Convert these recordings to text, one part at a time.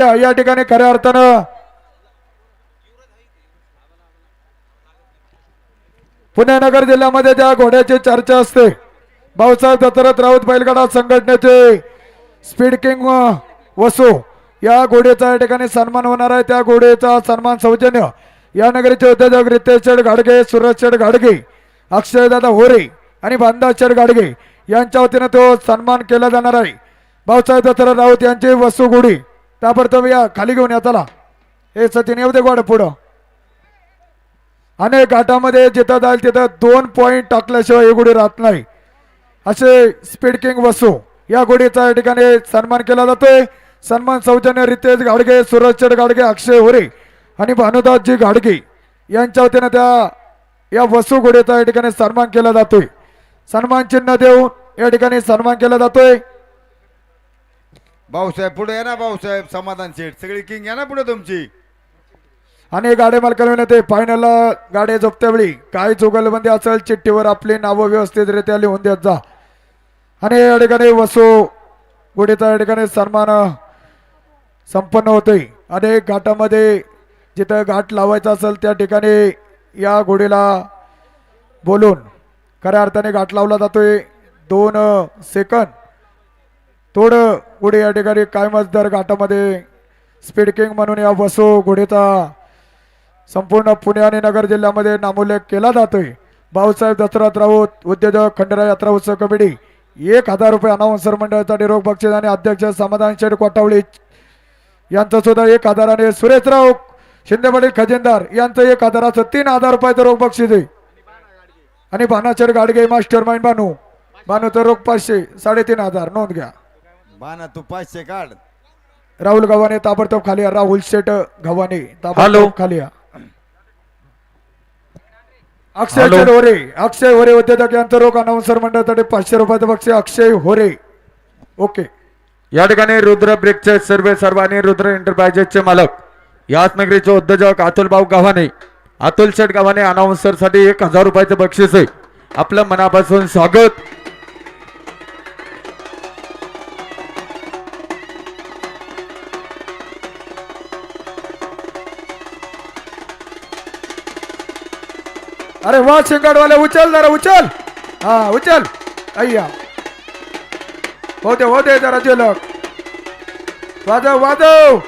या ठिकाणी खऱ्या अर्थानं पुणे-नगर जिल्ह्यामध्ये ज्या घोड्याची चर्चा असते, भाऊसाहेब दशरथ राऊत बैलगाडा संघटनेचे स्पीड किंग वसू या घोड्याचा या ठिकाणी सन्मान होणार आहे। त्या घोड्याचा सन्मान सौजन्य या नगरीचे उद्योजक रितेश शेठ घाडगे, सूरज शेठ घाडगे, अक्षयदादा होरे आणि बांधा शेठ घाडगे यांच्या वतीने तो सन्मान केला जाणार आहे। भाऊसाहेब दशरथ राऊत यांची वसू घोडी ताबडतोब या खाली घेऊन या। चला हे सचिन येऊ दे गोड पुढं। अनेक घाटामध्ये जिथं जाईल तिथं 2 पॉइंट टाकल्याशिवाय ही घोडी राहत नाही, असे स्पीड किंग वसू या घोडीचा या ठिकाणी सन्मान केला जातोय। सन्मान सौजन्य रितेश घाडगे, सूरज शेठ घाडगे, अक्षय होरे आणि भानुदासजी घाडगे यांच्या वतीने त्या या वसू घोडीचा या ठिकाणी सन्मान केला जातोय। सन्मान चिन्ह देऊन या ठिकाणी सन्मान केला जातोय। भाऊसाहेब पुढे या ना, भाऊसाहेब समाधान शेठ सगळी किंग या ना पुढे तुमची। आणि गाडी मालकाला ते फायनल गाडी झोपत्या वेळी काय जुगलबंदी असेल चिठ्ठीवर आपली नावं व्यवस्थितरित्या लिहून देत जा। आणि या ठिकाणी वसू घोडीचा या ठिकाणी सन्मान संपन्न होतोय। अनेक घाटामध्ये जिथं घाट लावायचा असेल त्या ठिकाणी या घोडीला बोलून खऱ्या अर्थाने घाट लावला जातोय। 2 सेकंद थोडं घोडी या ठिकाणी कायमच दर घाटामध्ये स्पीड किंग म्हणून या वसू घोडीचा संपूर्ण पुणे आणि नगर जिल्ह्यामध्ये नामोल्लेख केला जातोय। भाऊसाहेब दशरथ राऊत उद्योजक खंडेराव यात्रा उत्सव कमिटी 1000 रुपये अनाउन्सर मंडळाचा निरोप बक्षीस आणि अध्यक्ष समाधान शेठ कोटावळी यांचं सुद्धा 1000 आणि सुरेशराव शिंदे पाटील खजिनदार यांचं 1000 असं 3000 रुपयाचं रोख बक्षीस आहे। आणि भानाचेड गाडगे मास्टर माइंड बानूचं रोख 500 3500 नोंद घ्या। बाना तू 500 काढ। राहुल गव्हाणे ताबडतोब खाली या। राहुल शेठ गव्हाणे ताबडतोब खाली या। अक्षय होरे, अक्षय होरे उद्योजक यांचं रोख अनाउन्सर मंडळासाठी 500 रुपयाचं बक्षीस अक्षय होरे। ओके या ठिकाणी रुद्र ब्रेकचे सर्व आणि रुद्र एंटरप्राइजेसचे मालक याच नगरीचे उद्योजक अतुल भाऊ गव्हाणे, अतुल शेठ गव्हाणे अनाउन्सर साठी 1000 रुपयाचं बक्षीस आहे। आपलं मनापासून स्वागत। अरे वा शिंगाडवाले उचल जरा उचल, हा उचल अय्या होते जरा जलक वाजव वाजव।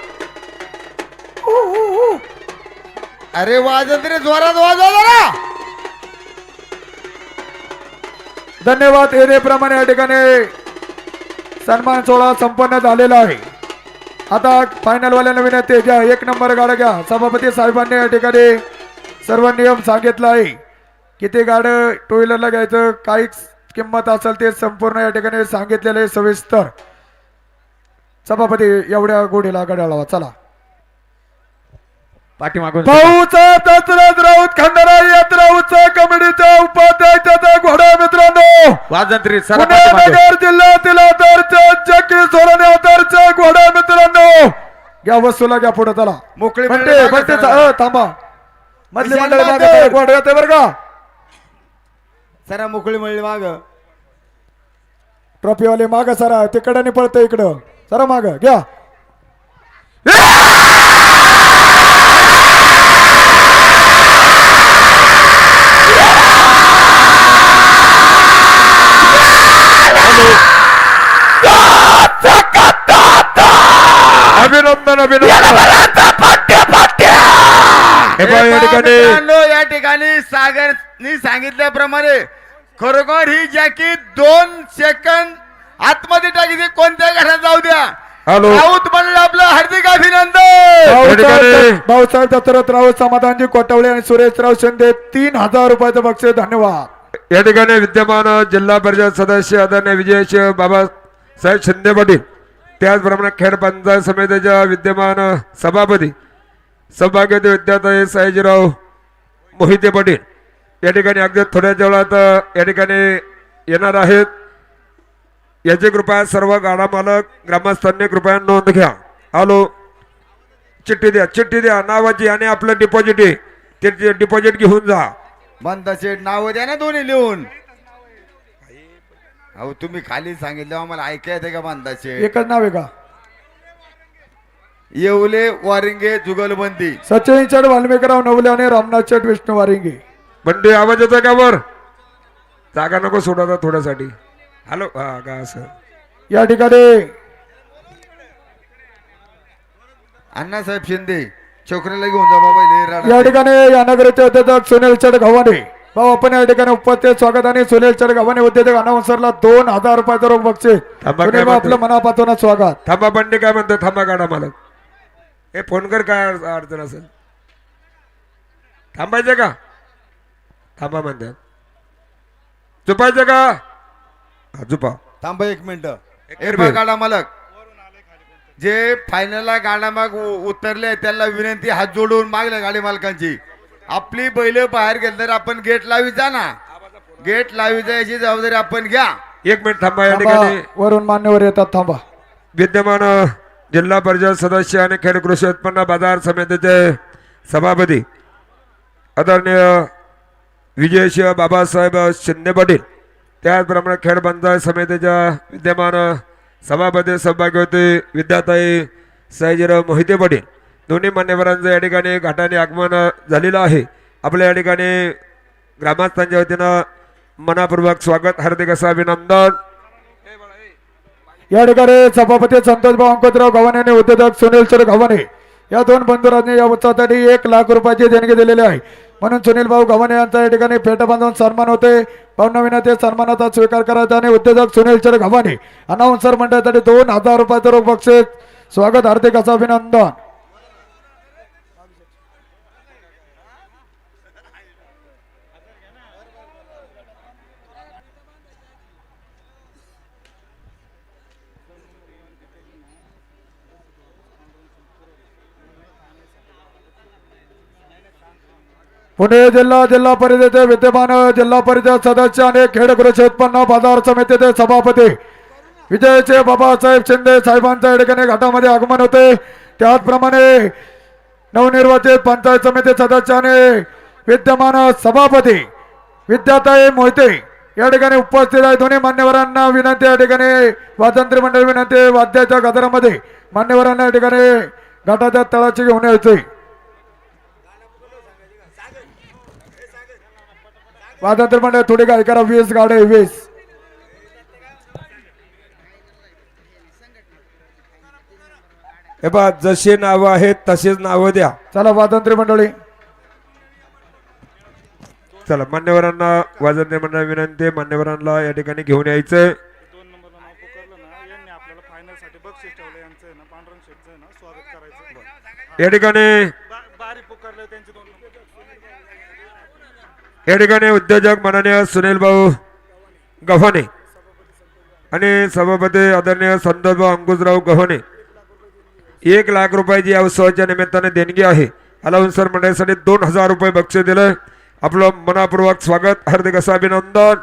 अरे वाजत रे जोरात वाजव जरा। धन्यवाद। एरेप्रमाणे या ठिकाणी सन्मान सोहळा संपन्न झालेला आहे। आता फायनल वाल्याला विनंती घ्या, 1 नंबर गाडा घ्या। सभापती साहेबांनी या ठिकाणी सर्व नियम सांगितला आहे, किती गाडं टू व्हीलरला घ्यायचं, काही किंमत असेल ते संपूर्ण या ठिकाणी सांगितलेले सविस्तर। सभापती एवढ्या गोडीला गाड्या लावा। चला पाठीमागून भाऊसाहेब दशरथ राऊत खंडारा यात्रा उत्सव कमिटीच्या उपाध्यक्षाचा घोडा मित्रांनो, वाजंत्री नगर जिल्ह्यातील चक्री सोरणे आदरचा घोडा मित्रांनो, घ्या वस्तूला घ्या पुढे। चला मोकळी थांबा, मधली मंडळी मागे घोडा येते बरं का। सरा मोकळी मळली माग, ट्रॉफीवाले माग सरा, तिकडे पळतं इकडं सरा माग घ्या। अभिनंदन अभिनंदन। या ठिकाणी सागरनी सांगितल्याप्रमाणे खरोखर ही जॅकेट 2 सेकंद आतमध्ये टाकी, कोणत्या घरात जाऊ द्या। राऊत म्हणलं आपलं हार्दिक अभिनंदन। भाऊसाहेब दशरथ राऊत, समाधानजी कोटावळे आणि सुरेशराव शिंदे 3000 रुपयाचं बक्षीस। धन्यवाद। या ठिकाणी विद्यमान जिल्हा परिषद सदस्य आदरणीय विजय बाबासाहेब शिंदे पाटील, त्याचप्रमाणे खेड पंचायत समितीच्या विद्यमान सभापती सौभाग्यवती विद्यार्थी सयाजीराव मोहिते पाटील या ठिकाणी अगदी थोड्याच वेळात या ठिकाणी येणार आहेत। याची कृपया सर्व गाडा मालक ग्रामस्थांनी कृपया नोंद घ्या। हॅलो, चिठ्ठी द्या नावाची आणि आपलं डिपॉझिट आहे ते डिपॉझिट घेऊन जा। बंदा शेठ नाव द्या ना दोन्ही लिहून। अहो तुम्ही खाली सांगितलं आम्हाला ऐकायचं का बंदा शेठ? एकच नाव आहे का? येवले वारिंगे जुगलबंदी. सचिन चढ वाल्मिकराव नवले आणि रामनाथ चढ विष्णू वारिंगे. बंडू आवाज येतोय का वर? जागा नको सोडा थोड्यासाठी. हॅलो हा का असं या ठिकाणी अण्णासाहेब शिंदे छोकरीला घेऊन जा बाबा. या ठिकाणी या नगराचे उद्योजक सुनील चढ गव्हाणे भाऊ आपण या ठिकाणी उपस्थित स्वागत आणि सुनील चढ गव्हाणे उद्योजक अनाउन्सरला 2000 रुपयाचं रोख बक्षीस. थांबा, सुनील भाऊ, आपलं मनापासून स्वागत. थांबा बंडे काय म्हणतो? थांबा गाडा मालक. हे फोन कर काय अडचण असेल. थांबायचं का? थांबा म्हणते. झुपायचं का? हा, झुपा. थांबा 1 मिनिट. गाडा मालक जे फायनलला गाडा माग उतरले त्यांना विनंती हात जोडून मागल्या गाडी मालकांची. आपली बैल बाहेर गेल तर आपण गेट लावी जा ना. गेट लावी जायची जबाबदारी आपण घ्या. 1 मिनिट थांबा. या थांबा, ठिकाणी वरून मान्यवर येतात. थांबा. विद्यमान जिल्हा परिषद सदस्य आणि खेड कृषी उत्पन्न बाजार समितीचे सभापती आदरणीय विजयशिव बाबासाहेब शिंदे पाटील, त्याचप्रमाणे खेड पंचायत समितीच्या विद्यमान सभापती सौभाग्यवती विद्याताई सयाजीराव मोहिते पाटील, दोन्ही मान्यवरांचं या ठिकाणी घाटाने आगमन झालेलं आहे. आपल्या या ठिकाणी ग्रामस्थांच्या वतीनं मनापूर्वक स्वागत, हार्दिक असं अभिनंदन. या ठिकाणी सभापती संतोषभाऊ अंकुतराव गव्हाणे आणि उद्योजक सुनील चढ गव्हाणे या दोन बंधुरांनी या उत्सवासाठी 1 लाख रुपयाची देणगी दिलेली आहे. म्हणून सुनील भाऊ गव्हाणे यांचा या ठिकाणी फेटा बांधून सन्मान होते. पाहुणा विनंती सन्मानाचा स्वीकार करायचा आणि उद्योजक सुनील चढ गव्हाणे अनाउन्सर मंडळासाठी 2000 रुपयाचं रोख बक्षीस. स्वागत, हार्दिक असं अभिनंदन. पुणे जिल्हा परिषदेचे विद्यमान जिल्हा परिषद सदस्य आणि खेड कृषी उत्पन्न बाजार समितीचे सभापती विजयचे बाबासाहेब शिंदे साहेबांच्या या ठिकाणी घाटामध्ये आगमन होते. त्याचप्रमाणे नवनिर्वाचित पंचायत समिती सदस्य आणि विद्यमान सभापती विद्याताई मोहिते या ठिकाणी उपस्थित आहे. दोन्ही मान्यवरांना विनंती या ठिकाणी वाजंत्री मंडळ विनंती वाद्याच्या गजरामध्ये मान्यवरांना या ठिकाणी घाटाच्या तळाची घेऊन यायचे. वाजंत्री मंडळ थोडी काय करा. 20 गाड्या 20. हे बा जशी नावं आहेत तशीच नावं द्या. चला वाजंत्री मंडळी. चला मान्यवरांना वाजंत्री मंडळ विनंती, मान्यवरांना या ठिकाणी घेऊन यायचंय. 2 नंबरला नाव पुकारलं ना यांनी आपल्याला फायनल साठी बक्षीस ठेवलं. यांचं आहे ना पांढरंग शेटचं आहे ना स्वागत करायचं. या ठिकाणी बारी पुकारलं त्यांचे 2 नंबर. या ठिकाणी उद्योजक माननीय सुनील भाऊ गव्हाणे आणि सभापती आदरणीय संतोषभाऊ अंकुशराव गव्हाणे 1 लाख रुपयाची या उत्सवाच्या निमित्ताने देणगी आहे. अलाउन्सर मंडळासाठी 2000 रुपये बक्षीस दिलं. आपलं मनापूर्वक स्वागत, हार्दिक असं अभिनंदन.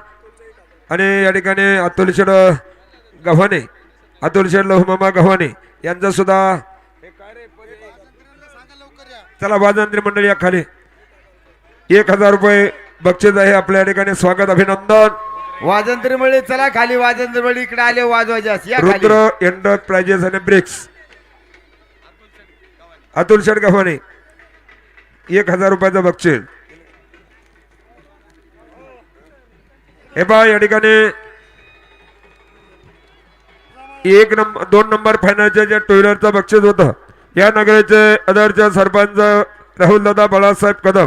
आणि या ठिकाणी अतुल शेठ गव्हाणे, अतुल शेठ लहुमामा गव्हाणे यांचा सुद्धा चला वाजंत्री मंडळी या खाली 1000 रुपये बक्षीस आहे. आपल्या ठिकाणी स्वागत, अभिनंदन. वाजंत्री मळी चला खाली. वाजंत्री मळी इकडे आले वाजवायचे. रुद्र एंटरप्राइजेस आणि ब्रिक्स अतुल शेठ गव्हाणे 1000 रुपयाचं बक्षीस. हे पहा या ठिकाणी 2 नंबर फायनलचे जे टू व्हीलरचं बक्षीस होतं या नगराचे आदर्श सरपंच राहुल दादा बाळासाहेब कदम,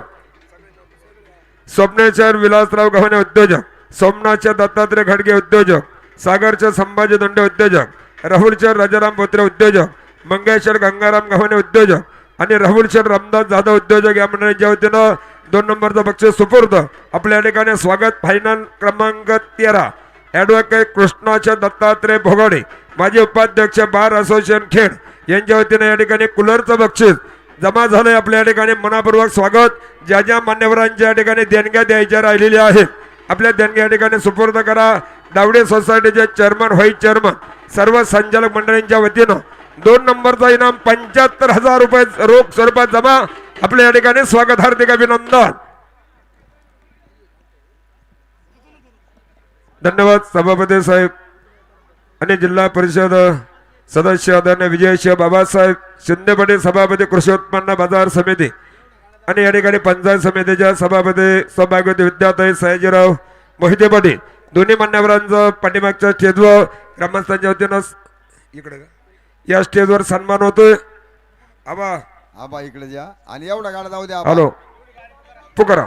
स्वप्नेश्वर विलासराव गव्हाणे उद्योजक, सोमनाथचे दत्तात्रय खडगे उद्योजक, सागरचे संभाजी दंडे उद्योजक, राहुलचे राजाराम बोत्रे उद्योजक, मंगेश्वर गंगाराम गव्हाणे उद्योजक आणि राहुलशेठ रामदास जाधव उद्योजक या मंडळींच्या वतीनं 2 नंबरचं बक्षीस सुपूर्द. आपल्या ठिकाणी स्वागत. फायनल क्रमांक 13 ॲडव्होकेट कृष्णाचे दत्तात्रय भोगाडे, माजी उपाध्यक्ष बार असोसिएशन खेड यांच्या वतीनं या ठिकाणी कूलरचं बक्षीस जमा झालंय. आपल्या या ठिकाणी मनापूर्वक स्वागत. ज्या ज्या मान्यवरांच्या या ठिकाणी देणग्या द्यायच्या राहिलेल्या आहेत आपल्या देणग्या या ठिकाणी सुपूर्द करा. दावडे सोसायटीचे चेअरमन, व्हाईस चेअरमन, सर्व संचालक मंडळींच्या वतीनं 2 नंबरचा इनाम 75,000 रुपये रोख स्वरूपात जमा. आपल्या या ठिकाणी स्वागत, हार्दिक अभिनंदन. धन्यवाद सभापती साहेब आणि जिल्हा परिषद सदस्य आदरणीय विजयशिव बाबासाहेब शिंदे पाटील सभापती कृषी उत्पन्न बाजार समिती आणि या ठिकाणी पंचायत समितीच्या सभापती सौभाग्यवती विद्याताई सयाजीराव मोहिते पाटील दोन्ही मान्यवरांचं पाठीमागच्या स्टेजवर ग्रामस्थांच्या वतीनं इकडे या स्टेजवर सन्मान होतोय. आबा आबा इकडे द्या आणि एवढा गाडा जाऊ द्या आबा. हॅलो पुकारा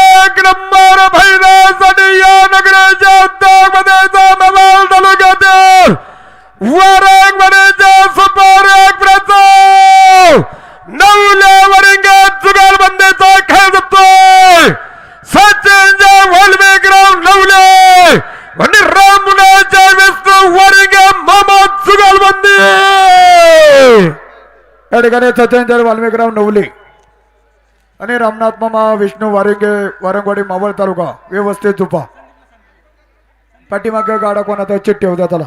एक नंबर भैरवसाठी या नगराच्या उद्योगमध्ये मोबाईल तालुक्यातील वरंगवाडीच्या सुपर एक्सप्रेस नवले वरिंगत जुगारबंदीचा खेळ जमतोय. सचिनच्या वलवे ग्राउंड नवले आणि राममुलाच्या विष्णू वरिंगे मोहम्मद जुगारबंदी या ठिकाणी सचिन वाल्मिकराव नवले आणि रामनाथ मामा विष्णू वारिंगे वारंगवाडी मावळ तालुका व्यवस्थित झुपा. पाठीमागे गाडा कोणाचा चिठ्ठी होत्या त्याला.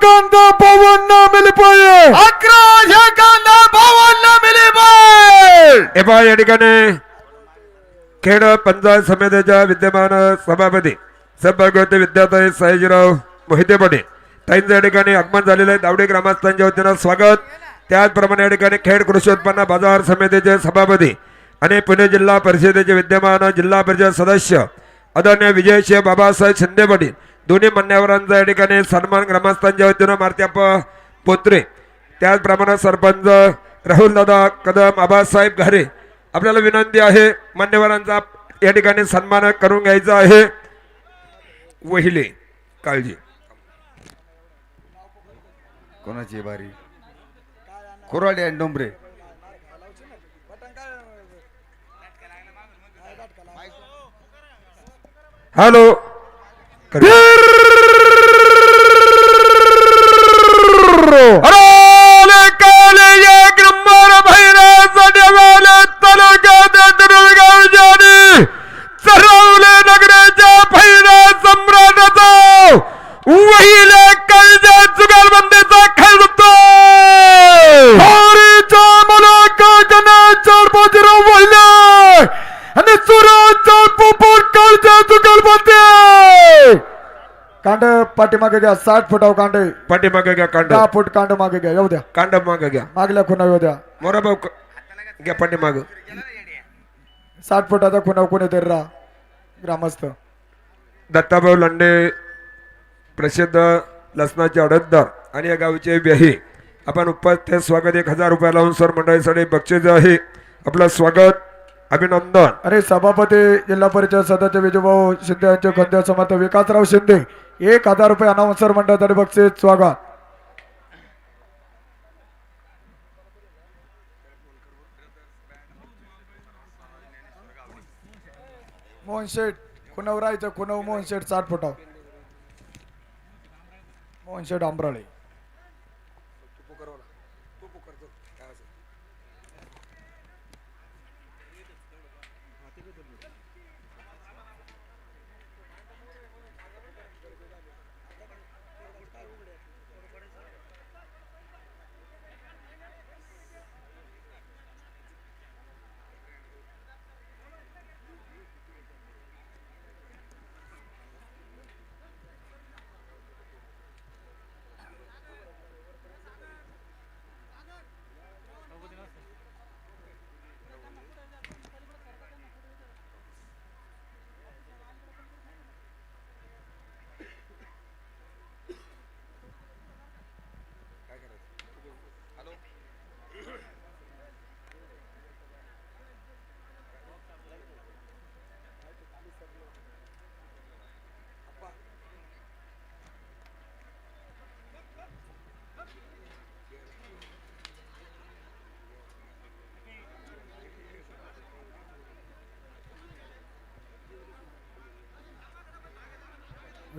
कांदा पवन मिली पाहिजे. 11 कांदा 52 मिली पाहिजे. या ठिकाणी खेड पंचायत समितीच्या विद्यमान सभापती सभागृह विद्याताई सयाजीराव मोहिते पाटील ताईंचं या ठिकाणी आगमन झालेलं आहे. दावडे ग्रामस्थांच्या वतीनं स्वागत. त्याचप्रमाणे या ठिकाणी खेड कृषी उत्पन्न बाजार समितीचे सभापती आणि पुणे जिल्हा परिषदेचे विद्यमान जिल्हा परिषद सदस्य आदरणीय विजयशिव बाबासाहेब शिंदे पाटील दोन्ही मान्यवरांचा या ठिकाणी सन्मान ग्रामस्थांच्या वतीनं मारत्याप्पा पोत्रे. त्याचप्रमाणे सरपंच राहुल दादा कदम आबासाहेब घारे आपल्याला विनंती आहे मान्यवरांचा या ठिकाणी सन्मान करून घ्यायचा आहे. वहिले काळजी कोणाची बारी कोराडे आणि डोंबरे. हॅलो एक नंबर चरवले नगराच्या भैरा सम्राटाचा वहिले कळजा जुगारबंदीचा खेळ होतो. आणि सुराचा पोपट कळजा जुगारबंदी. कांड पाठीमागे घ्या. 60 फुटाव कांड पाठीमागे घ्या. कांड 10 फूट कांड मागे घ्या. येऊ द्या. कांड मागे घ्या. मागल्या खुणा येऊ द्या. मोरा भाऊ घ्या पाठीमाग. 60 फुटाचा खुणाव कोणीतरी राहा ग्रामस्थ. दत्ताभाऊ लांडे प्रसिद्ध लसणाचे अडतदार आणि या गावचे ब्याही आपण उपस्थित स्वागत 1000 रुपये लावून सर मंडळीसाठी बक्षीस आहे. आपलं स्वागत अभिनंदन. आणि सभापती जिल्हा परिषद सदस्य विजयभाऊ शिंदे यांचे खंद्या समर्थ विकासराव शिंदे 1000 रुपये अनाउन्सर मंडळासाठी बक्षीस स्वागत. मोहन शेठ खुनव राहायचं. खुनव मोहन शेठ 60 फुटाव. मोहन शेठ आंबराळे.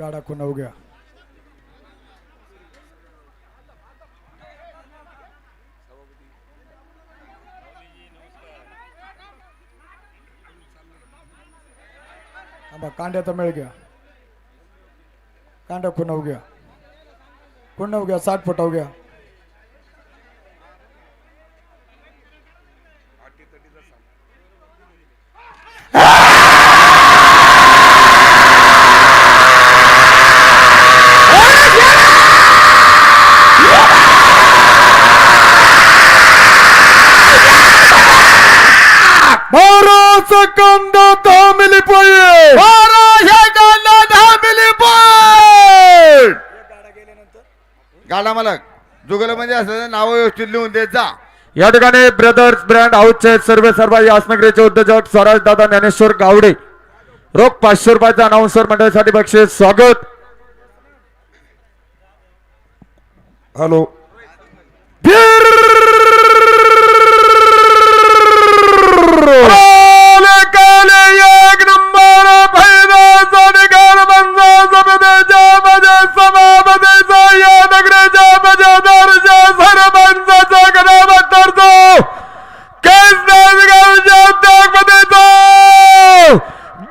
गाडा कुणाव घ्या. थांबा, कांड्याचा मेळ घ्या. कांड्या कुणाव घ्या. कुणाव घ्या. 60 फुटाव घ्या. बाराचा कांदा 10 मिली पाहिजे. 12 कांदा 10 मिली पण गाडा मालक जुगलबंदी असल्याचं नाव व्यवस्थित लिहून देत जा. या ठिकाणी ब्रदर्स ब्रँड हाऊसचे सर्व यासनगरीचे उद्योजक स्वराज दादा ज्ञानेश्वर गावडे रोख 500 रुपयाचा अनाउन्सर मंडळासाठी बक्षीस स्वागत. हॅलो एक नंबर फायदा सभापतीचा या नगराच्या मजेदारच्या सरपंचाच्या गणाबद्दलचा केसगावच्या त्यागपतीचा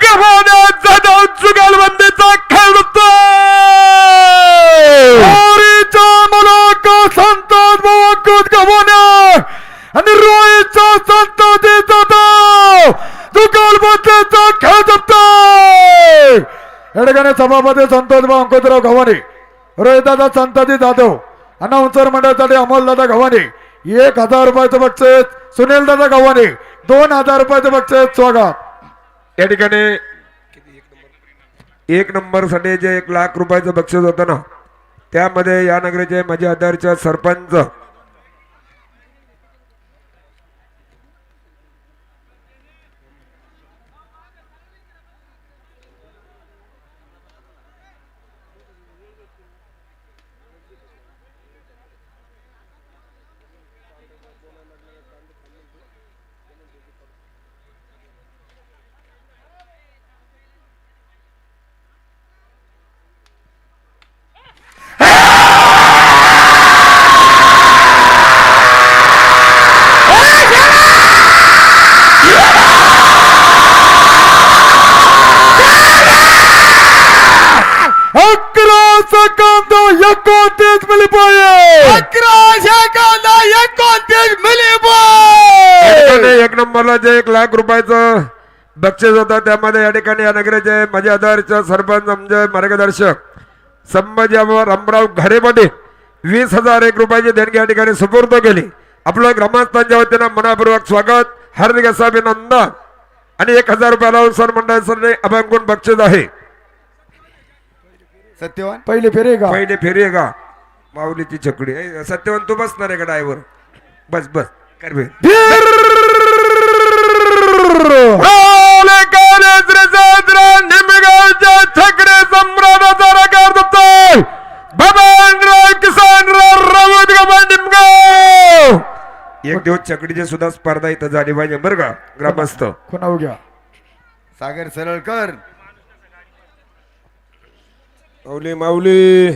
गव्हाण्याचा जाऊन जुगालबंदीचा खेळतो. संतोष भाऊ गव्हाण्या आणि रोहितचा संतोषीचा जुगालबंदीचा खेळ जपतोय. या ठिकाणी सभापती संतोष भाऊ अंकुतराव गव्हाणे, रोहितदादा संतती जाधव, अनाउन्सर मंडळासाठी अमोलदादा गव्हाणे 1000 रुपयाचं बक्षीस. सुनील दादा गव्हाणे 2000 रुपयाचं बक्षीस स्वागत. या ठिकाणी 1 नंबर साठी जे 1 लाख रुपयाचं बक्षीस होतं ना, त्यामध्ये या नगरीचे माझे आधारचे सरपंच कांदा 29 मिली पाहिजे. 11 कांदा 29 मिली पण 1 नंबरला जे 1 लाख रुपयाचं बक्षीस होतं, त्यामध्ये या ठिकाणी या नगराचे माझे आधारचे सरपंच आमचे मार्गदर्शक संभाजी रामराव घाडेपाटील 20,001 रुपयाची देणगी या ठिकाणी सुपूर्द केली. आपलं ग्रामस्थांच्या वतीनं मनापूर्वक स्वागत, हार्दिक असं अभिनंदन. आणि 1000 रुपयाला सर मंडळासाठी अभंगून बक्षीस आहे. सत्यवान पहिली फेरी का? पहिले फेरी आहे का माऊलीची छकडी. सत्यवान तू बसणार आहे का ड्रायव्हर? बस बस कर बे. छकडे सम्राटाचा रकार दप्तर भगवानराव किसनराव राऊत निमगाव. एक दिवस छकडीची सुद्धा स्पर्धा इथं झाली पाहिजे बरं का ग्रामस्थ. कुणाव घ्या. सागर सरळकर माऊली माऊली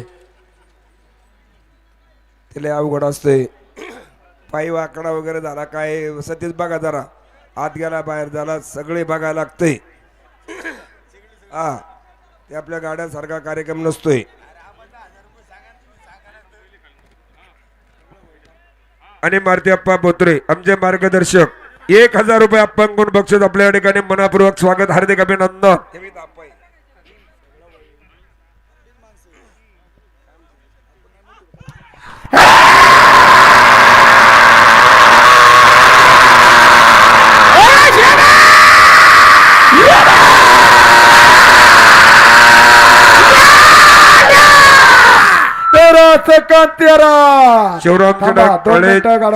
तिला अवघड असते. पायी वाकडा वगैरे झाला काय सतीच बघा जरा आत गेला बाहेर झाला सगळे बघायला लागते. हा ते आपल्या गाड्यासारखा कार्यक्रम नसतोय. आणि मारुती अप्पा बोत्रे आमचे मार्गदर्शक 1000 रुपये अप्पांकडून बक्षीस आपल्या ठिकाणी मनापूर्वक स्वागत, हार्दिक अभिनंदन.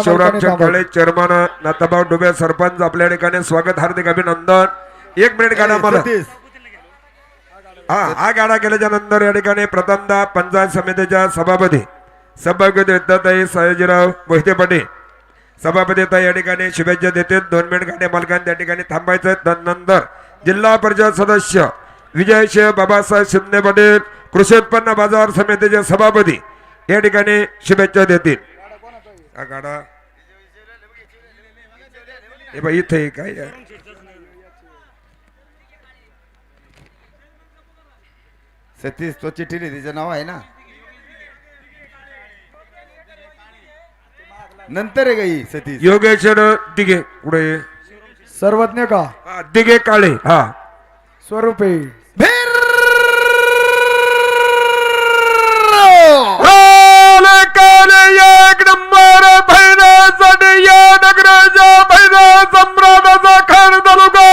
शिवरामच्या काळे चेअरमन नाथाभाऊ डुबे सरपंच आपल्या ठिकाणी स्वागत, हार्दिक अभिनंदन. 1 मिनिट गाडा मला. हा गाडा केल्याच्या नंतर या ठिकाणी प्रथमतः पंचायत समितीच्या सभापती विद्याताई सयाजीराव मोहिते पाटील सभापती या ठिकाणी शुभेच्छा देते. 2 मिनिट गाड्या मालकांनी त्या ठिकाणी थांबायचं. त्यानंतर जिल्हा परिषद सदस्य विजयशिव बाबासाहेब शिंदे पाटील कृषी उत्पन्न बाजार समितीचे सभापती या ठिकाणी शुभेच्छा देतील. हा गाडा हे बाई इथे आहे काय आहे? सतीश तो चिठ्ठी तिचं नाव आहे ना, नंतर आहे का ही सतीश? योगेश्वर दिघे पुढे सर्वज्ञ का हा, दिघे काळे हा स्वरूपे काले काले एक नंबर भैरासाठी या नगराच्या भैरा सम्राटाचा खान तालुका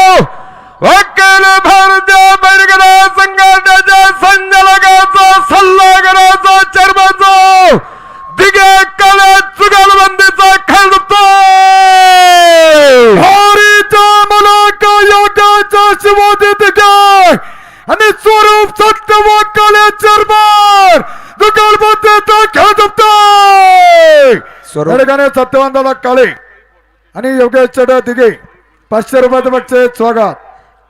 वकील भारतीय बैलगाडा संघटनेच्या संचालकाचा सल्लागाराचा चेअरमनचा दिघे काळे चुगलबंदीचा खेळतो हरीचा मलाका योगाचा शिवोदित गाय आणि स्वरूप सत्य वाकाले चरबार दुकानबंदीचा खेळ जपतोय. स्वरूप. या ठिकाणी सत्यवंताला काळे आणि योगेश चढ दिघे 500 रुपयाचं बक्षीस स्वागत.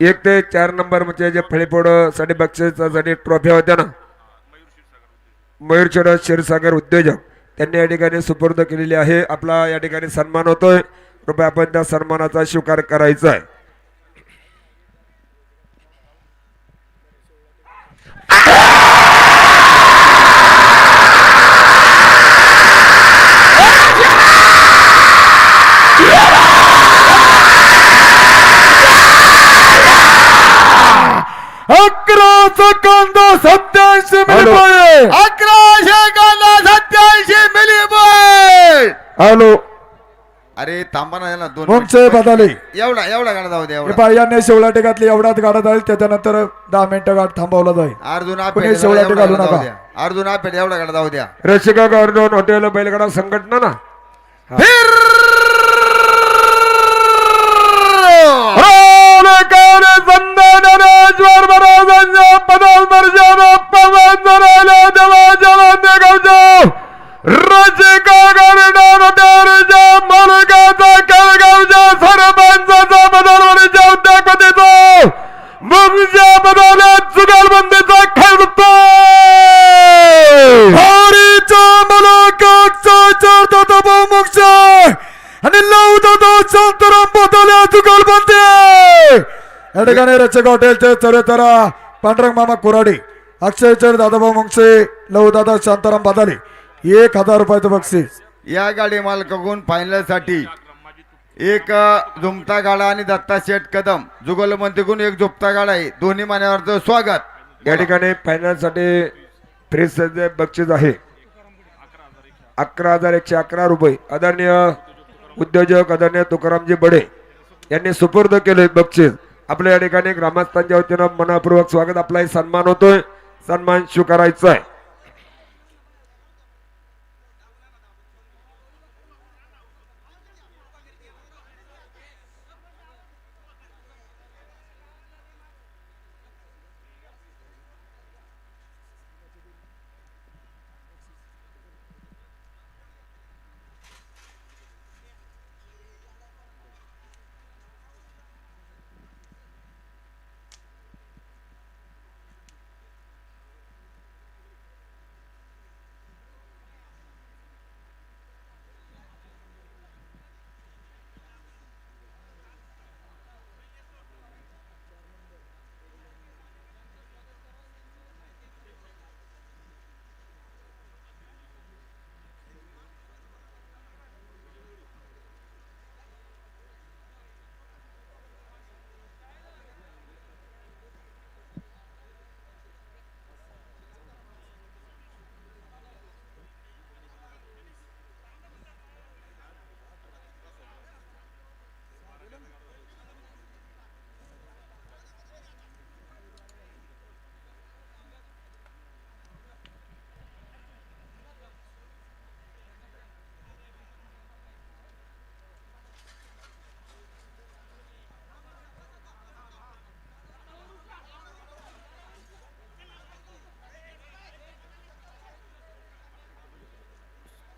1 ते 4 नंबर म्हणजे जे फळीफोड साठी बक्षिसासाठी ट्रॉफ्या होत्या ना, मयूरचंद क्षीरसागर उद्योजक त्यांनी या ठिकाणी सुपूर्द केलेली आहे. आपला या ठिकाणी सन्मान होतोय, कृपया आपण त्या सन्मानाचा स्वीकार करायचा आहे. अकरा सेकंद 87 मिनिटे. 1187 मिली बॉल. हॅलो अरे थांबा ना याला 2 वंशे बदली एवढा गाडा जाऊ दे. एवढा यांनी शेवलाटे घातली एवढाच गाडा जाईल, त्याच्यानंतर 10 मिनिटं गाड थांबवला जाईल. अर्जुन कोणी शेवलाटे घालू नका. अर्जुन आपेट एवढा गाडा जाऊ द्या. रसिका गार्डन हॉटेल बैलगाडा संघटना ना जुगालबंदीचा खेळतो हरीचा मलाका मोक्ष आणि लवदा शांताराम बदल्या जुगलबंदी. या ठिकाणी रचक हॉटेलचे चरेतरा पांडुरंग मामा कुराडे, अक्षय चर दादाभाऊ मुंगसे, लवदादा शांताराम बदाले 1000 रुपयाचं बक्षीस. या गाडी मालकाकडून फायनल साठी एक झुमता गाडा आणि दत्ता शेठ कदम जुगलबंदीकडून एक झुमता गाडा आहे. दोन्ही मान्यवरांचं स्वागत. या ठिकाणी फायनल साठी फ्रीज बक्षीस आहे 11,111 रुपये. आदरणीय उद्योजक आदरणीय तुकारामजी बडे यांनी सुपूर्द केले बक्षीस. आपल्या या ठिकाणी ग्रामस्थांच्या वतीनं मनपूर्वक स्वागत. आपलाही सन्मान होतोय, सन्मान स्वीकारायचा आहे.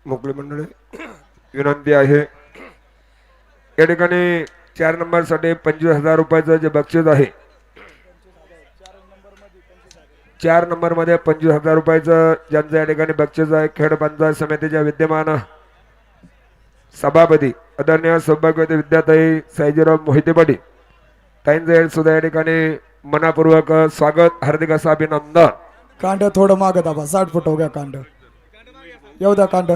मोकळी मंडळी विनंती आहे. या ठिकाणी 4 नंबर साठी 25,000 रुपयाचं जे बक्षीस आहे 4 नंबरमध्ये 25,000 रुपयाचं ज्यांचं या ठिकाणी बक्षीस आहे खेड पंचायत समितीच्या विद्यमान सभापती आदरणीय सौभाग्यवती विद्याताई सायजीराव मोहिते पाटील ताईंचे सुद्धा या ठिकाणी मनापूर्वक स्वागत, हार्दिक असं अभिनंदन. कांड थोडं मागं दाबा, 60 फूट हो गया कांड. येऊ द्या कांड.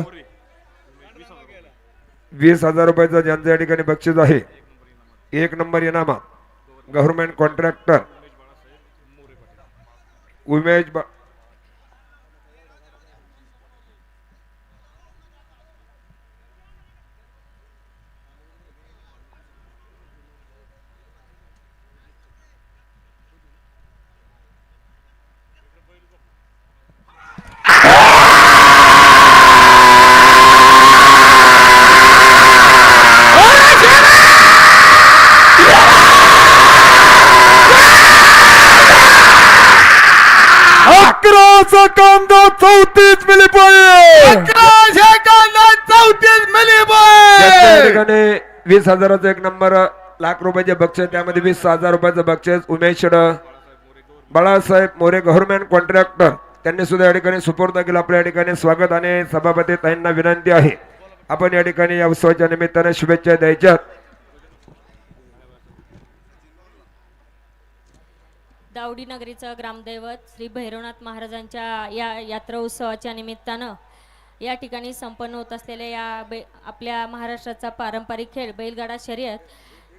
20,000 रुपयाचं ज्यांचं या ठिकाणी बक्षीस आहे. 1 नंबर इनामात गव्हर्नमेंट कॉन्ट्रॅक्टर उमेश अकराचा कांदा 34 मिली पाहिजे. 34 मिली ज्यांचं या बॉय. ठिकाणी 20,000चं 1 नंबर लाख रुपयाचे बक्षीस, त्यामध्ये 20,000 रुपयाचं बक्षीस उमेश बाळासाहेब मोरे गव्हर्नमेंट कॉन्ट्रॅक्टर त्यांनी सुद्धा या ठिकाणी सुपूर्द केलं. आपल्या या ठिकाणी स्वागत आणि सभापती ताईंना विनंती आहे आपण या ठिकाणी या उत्सवाच्या निमित्ताने शुभेच्छा द्यायच्या. दावडी नगरीचं ग्रामदैवत श्री भैरवनाथ महाराजांच्या या यात्रा उत्सवाच्या निमित्तानं या ठिकाणी संपन्न होत असलेल्या आपल्या महाराष्ट्राचा पारंपरिक खेळ बैलगाडा शर्यत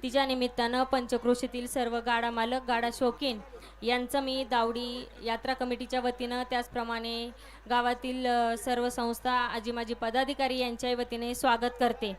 तिच्या निमित्तानं पंचक्रोशीतील सर्व गाडा मालक गाडा शौकीन यांचं मी दावडी यात्रा कमिटीच्या वतीनं त्याचप्रमाणे गावातील सर्व संस्था आजी माजी पदाधिकारी यांच्याही वतीने स्वागत करते.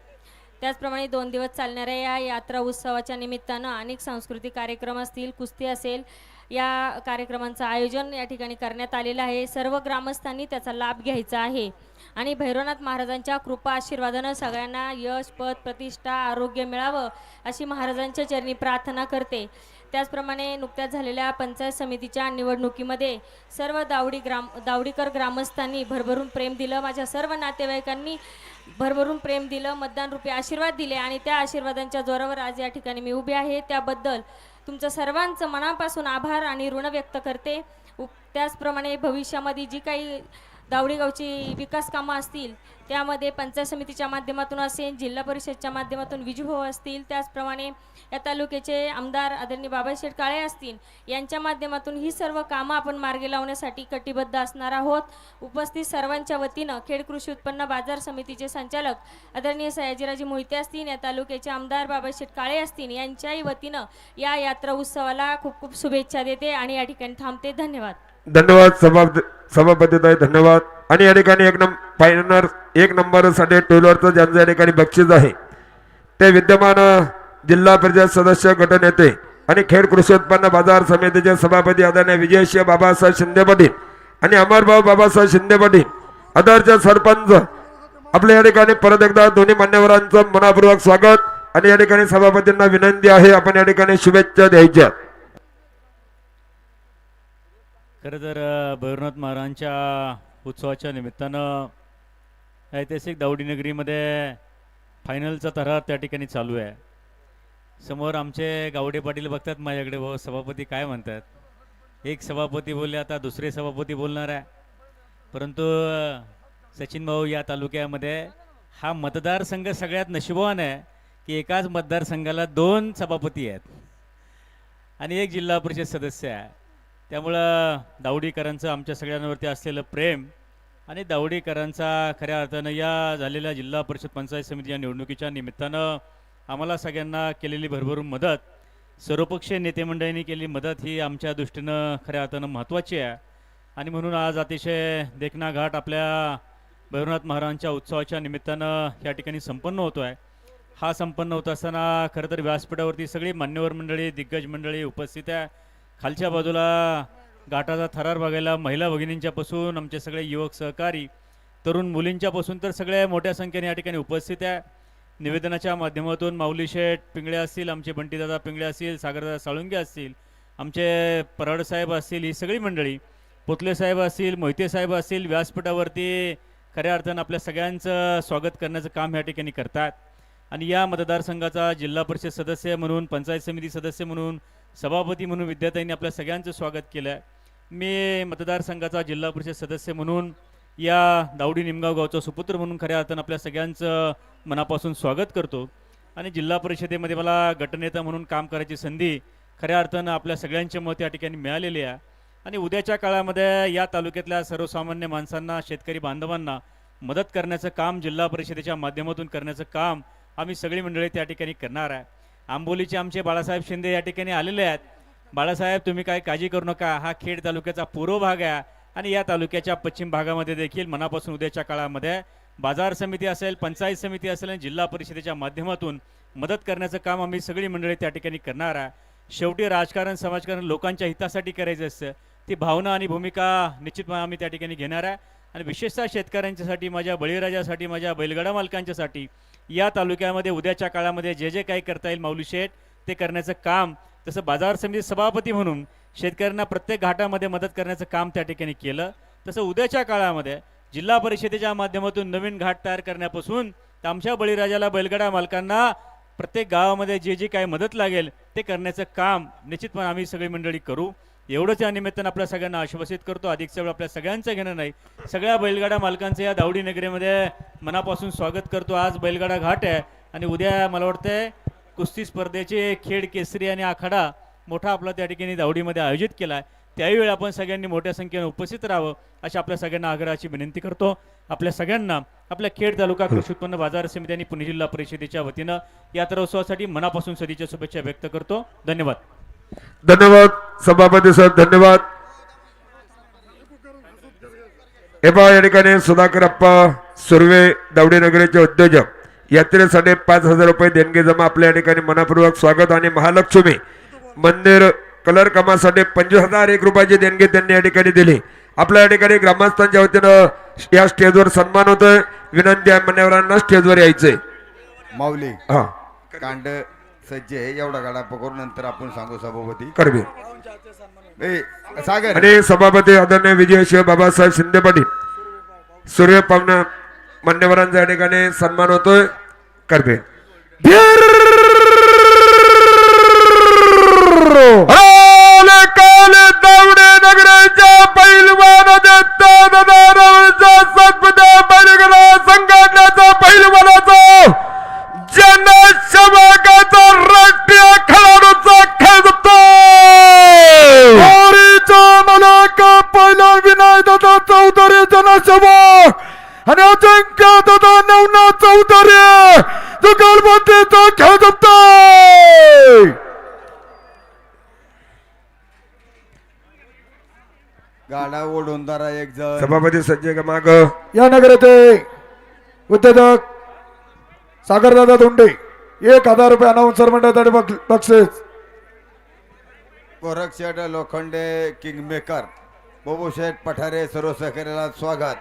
त्याचप्रमाणे 2 दिवस चालणाऱ्या या यात्रा उत्सवाच्या निमित्तानं अनेक सांस्कृतिक कार्यक्रम असतील, कुस्ती असेल, या कार्यक्रमांचं आयोजन या ठिकाणी करण्यात आलेलं आहे. सर्व ग्रामस्थांनी त्याचा लाभ घ्यायचा आहे आणि भैरवनाथ महाराजांच्या कृपा आशीर्वादानं सगळ्यांना यश, पद, प्रतिष्ठा, आरोग्य मिळावं अशी महाराजांच्या चरणी प्रार्थना करते. त्याचप्रमाणे नुकत्याच झालेल्या पंचायत समितीच्या निवडणुकीमध्ये सर्व दावडीकर ग्रामस्थांनी भरभरून प्रेम दिलं. माझ्या सर्व नातेवाईकांनी भरभरून प्रेम दिलं, मतदान रूपी आशीर्वाद दिले आणि त्या आशीर्वादांच्या जोरावर आज या ठिकाणी मी उभी आहे. त्याबद्दल तुमचं सर्वांचं मनापासून आभार आणि ऋण व्यक्त करते. त्याचप्रमाणे भविष्यामध्ये जी काही दावडी गावची विकास कामं असतील त्यामध्ये पंचायत समितीच्या माध्यमातून असेल, जिल्हा परिषदच्या माध्यमातून विजूभाऊ असतील, त्याचप्रमाणे या तालुक्याचे आमदार आदरणीय बाबासाहेब काळे असतील यांच्या माध्यमातून ही सर्व कामं आपण मार्गी लावण्यासाठी कटिबद्ध असणार आहोत. उपस्थित सर्वांच्या वतीनं खेड कृषी उत्पन्न बाजार समितीचे संचालक आदरणीय सयाजीराजे मोहिते असतील, या तालुक्याचे आमदार बाबासाहेब काळे असतील यांच्याही वतीनं या यात्रा उत्सवाला खूप खूप शुभेच्छा देते आणि या ठिकाणी थांबते. धन्यवाद. धन्यवाद सभापती ताई, धन्यवाद. आणि या ठिकाणी फायनल 1 नंबर साठी टू व्हीलरचं ज्यांचं या ठिकाणी बक्षीस आहे ते विद्यमान जिल्हा परिषद सदस्य गटनेते आणि खेड कृषी उत्पन्न बाजार समितीचे सभापती आदरणीय विजयसिंह बाबासाहेब शिंदे पाटील आणि अमरभाऊ बाबासाहेब शिंदे पाटील आदरचे सरपंच. आपल्या या ठिकाणी परत एकदा दोन्ही मान्यवरांचं मनापूर्वक स्वागत आणि या ठिकाणी सभापतींना विनंती आहे आपण या ठिकाणी शुभेच्छा द्यायच्या. खरं तर भैरवनाथ महाराजांच्या उत्सवाच्या निमित्तानं ऐतिहासिक दावडी नगरीमध्ये फायनलचा थरार त्या ठिकाणी चालू आहे. समोर आमचे गावडे पाटील बघतात माझ्याकडे, भाऊ सभापती काय म्हणतात. एक सभापती बोलले, आता दुसरे सभापती बोलणार आहे. परंतु सचिन भाऊ, या तालुक्यामध्ये हा मतदारसंघ सगळ्यात नशिबवान आहे की एकाच मतदारसंघाला 2 सभापती आहेत आणि 1 जिल्हा परिषद सदस्य आहे. त्यामुळं दावडीकरांचं आमच्या सगळ्यांवरती असलेलं प्रेम आणि दावडीकरांचा खऱ्या अर्थानं या झालेल्या जिल्हा परिषद पंचायत समिती या निवडणुकीच्या निमित्तानं आम्हाला सगळ्यांना केलेली भरभरून मदत, सर्वपक्षीय नेते मंडळींनी केलेली मदत ही आमच्या दृष्टीनं खऱ्या अर्थानं महत्त्वाची आहे. आणि म्हणून आज अतिशय देखणा घाट आपल्या भैरवनाथ महाराजांच्या उत्सवाच्या निमित्तानं या ठिकाणी संपन्न होतो आहे. हा संपन्न होत असताना खरं तर व्यासपीठावरती सगळी मान्यवर मंडळी, दिग्गज मंडळी उपस्थित आहे. खालच्या बाजूला घाटाचा थरार बघायला महिला भगिनींच्यापासून आमचे सगळे युवक सहकारी, तरुण मुलींच्यापासून तर सगळ्या मोठ्या संख्येने या ठिकाणी उपस्थित आहे. निवेदनाच्या माध्यमातून माऊली शेठ पिंगळे असतील, आमचे बंटीदादा पिंगळे असतील, सागरदादा साळुंगे असतील, आमचे पराड साहेब असतील, ही सगळी मंडळी, पोतले साहेब असतील, मोहिते साहेब असतील, व्यासपीठावरती खऱ्या अर्थानं आपल्या सगळ्यांचं स्वागत करण्याचं काम या ठिकाणी करतात. आणि या मतदारसंघाचा जिल्हा परिषद सदस्य म्हणून, पंचायत समिती सदस्य म्हणून, सभापती म्हणून विद्याताईंनी आपल्या सगळ्यांचं स्वागत केलं आहे. मी मतदारसंघाचा जिल्हा परिषद सदस्य म्हणून या दावडी निमगाव गावचा सुपुत्र म्हणून खऱ्या अर्थानं आपल्या सगळ्यांचं मनापासून स्वागत करतो आणि जिल्हा परिषदेमध्ये मला गटनेता म्हणून काम करायची संधी खऱ्या अर्थानं आपल्या सगळ्यांचे मत या ठिकाणी मिळालेली आहे आणि उद्याच्या काळामध्ये या तालुक्यातल्या सर्वसामान्य माणसांना शेतकरी बांधवांना मदत करण्याचं काम जिल्हा परिषदेच्या माध्यमातून करण्याचं काम आम्ही सगळी मंडळी त्या ठिकाणी करणार आहे. आंबोलीचे आमचे बाळासाहेब शिंदे या ठिकाणी आलेले आहेत. बाळासाहेब, तुम्ही काय काळजी करू नका, हा खेड तालुक्याचा पूर्व भाग आहे आणि या तालुक्याच्या पश्चिम भागामध्ये देखील मनापासून उद्याच्या काळामध्ये बाजार समिती असेल, पंचायत समिती असेल आणि जिल्हा परिषदेच्या माध्यमातून मदत करण्याचं काम आम्ही सगळी मंडळी त्या ठिकाणी करणार आहे. शेवटी राजकारण समाजकारण लोकांच्या हितासाठी करायचं असतं, ती भावना आणि भूमिका निश्चितपणे आम्ही त्या ठिकाणी घेणार आहे आणि विशेषतः शेतकऱ्यांच्यासाठी, माझ्या बळीराजासाठी, माझ्या बैलगाडा मालकांच्यासाठी या तालुक्यामध्ये उद्याच्या काळामध्ये जे जे काही करता येईल माऊली शेठ ते करण्याचं काम, तसं बाजार समिती सभापती म्हणून शेतकऱ्यांना प्रत्येक घाटामध्ये मदत करण्याचं काम त्या ठिकाणी केलं, तसं उद्याच्या काळामध्ये जिल्हा परिषदेच्या माध्यमातून नवीन घाट तयार करण्यापासून तर आमच्या बळीराजाला बैलगाडा मालकांना प्रत्येक गावामध्ये जे जे काही मदत लागेल ते करण्याचं काम निश्चितपणे आम्ही सगळी मंडळी करू. एवढंच या निमित्तानं आपल्या सगळ्यांना आश्वासित करतो. अधिकचं वेळ आपल्या सगळ्यांचं घेणं नाही, सगळ्या बैलगाडा मालकांचं या दावडी नगरीमध्ये मनापासून स्वागत करतो. आज बैलगाडा घाट आहे आणि उद्या मला वाटतंय कुस्ती स्पर्धेचे खेड केसरी आणि आखाडा मोठा आपला त्या ठिकाणी दावडीमध्ये आयोजित केला आहे. त्यावेळी आपण सगळ्यांनी मोठ्या संख्येने उपस्थित राहावं अशी आपल्या सगळ्यांना आग्रहाची विनंती करतो. आपल्या सगळ्यांना आपल्या खेड तालुका कृषी उत्पन्न बाजार समिती आणि पुणे जिल्हा परिषदेच्या वतीनं यात्रा उत्सवासाठी मनापासून सदिच्छा शुभेच्छा व्यक्त करतो. धन्यवाद. धन्यवाद सभापती साहेब, धन्यवाद. हे पहा, या ठिकाणी सुधाकर अप्पा सुर्वे दावडी नगरीचे उद्योजक यात्रेसाठी 5,000 रुपये देणगी जमा. आपल्या या ठिकाणी मनापूर्वक स्वागत. आणि महालक्ष्मी मंदिर कलर कामासाठी 25,001 रुपयाची देणगी त्यांनी या ठिकाणी दिली. आपल्या या ठिकाणी ग्रामस्थांच्या वतीनं या स्टेजवर सन्मान होतोय. विनंती आहे मान्यवरांना स्टेजवर यायचंय. माऊली हा, कांड सज्ज आहे, एवढा गाडा पकडून नंतर आपण सांगू सभापती. करबे ए सागर आणि सभापती आदरणीय विजयशिव बाबासाहेब शिंदे पाटील सूर्य पाहुणा मान्यवरांचा या ठिकाणी सन्मान होतोय. करबे दावडे नगराच्या पैलवान संघटनेचा पैलवानाचा जनसेवकाचा राष्ट्रीय खेळाडूचा खेळ पहिला विनय दादा चौधरी जनसेवक आणि अजिंक्य दादा नवनाथ चौधरी जुगलबंदीचा खेळ जपतोय. गाडा ओढून दारा एक जण सभापती संजय माग या नगराचे उद्योजक सागरदादा धोंडे 1,000 रुपये अनाउन्सर मंडळासाठी बक्षीस. गोरख शेठ लोखंडे किंग मेकर बाबू शेठ पठारे सर्व सहकार्याला स्वागत.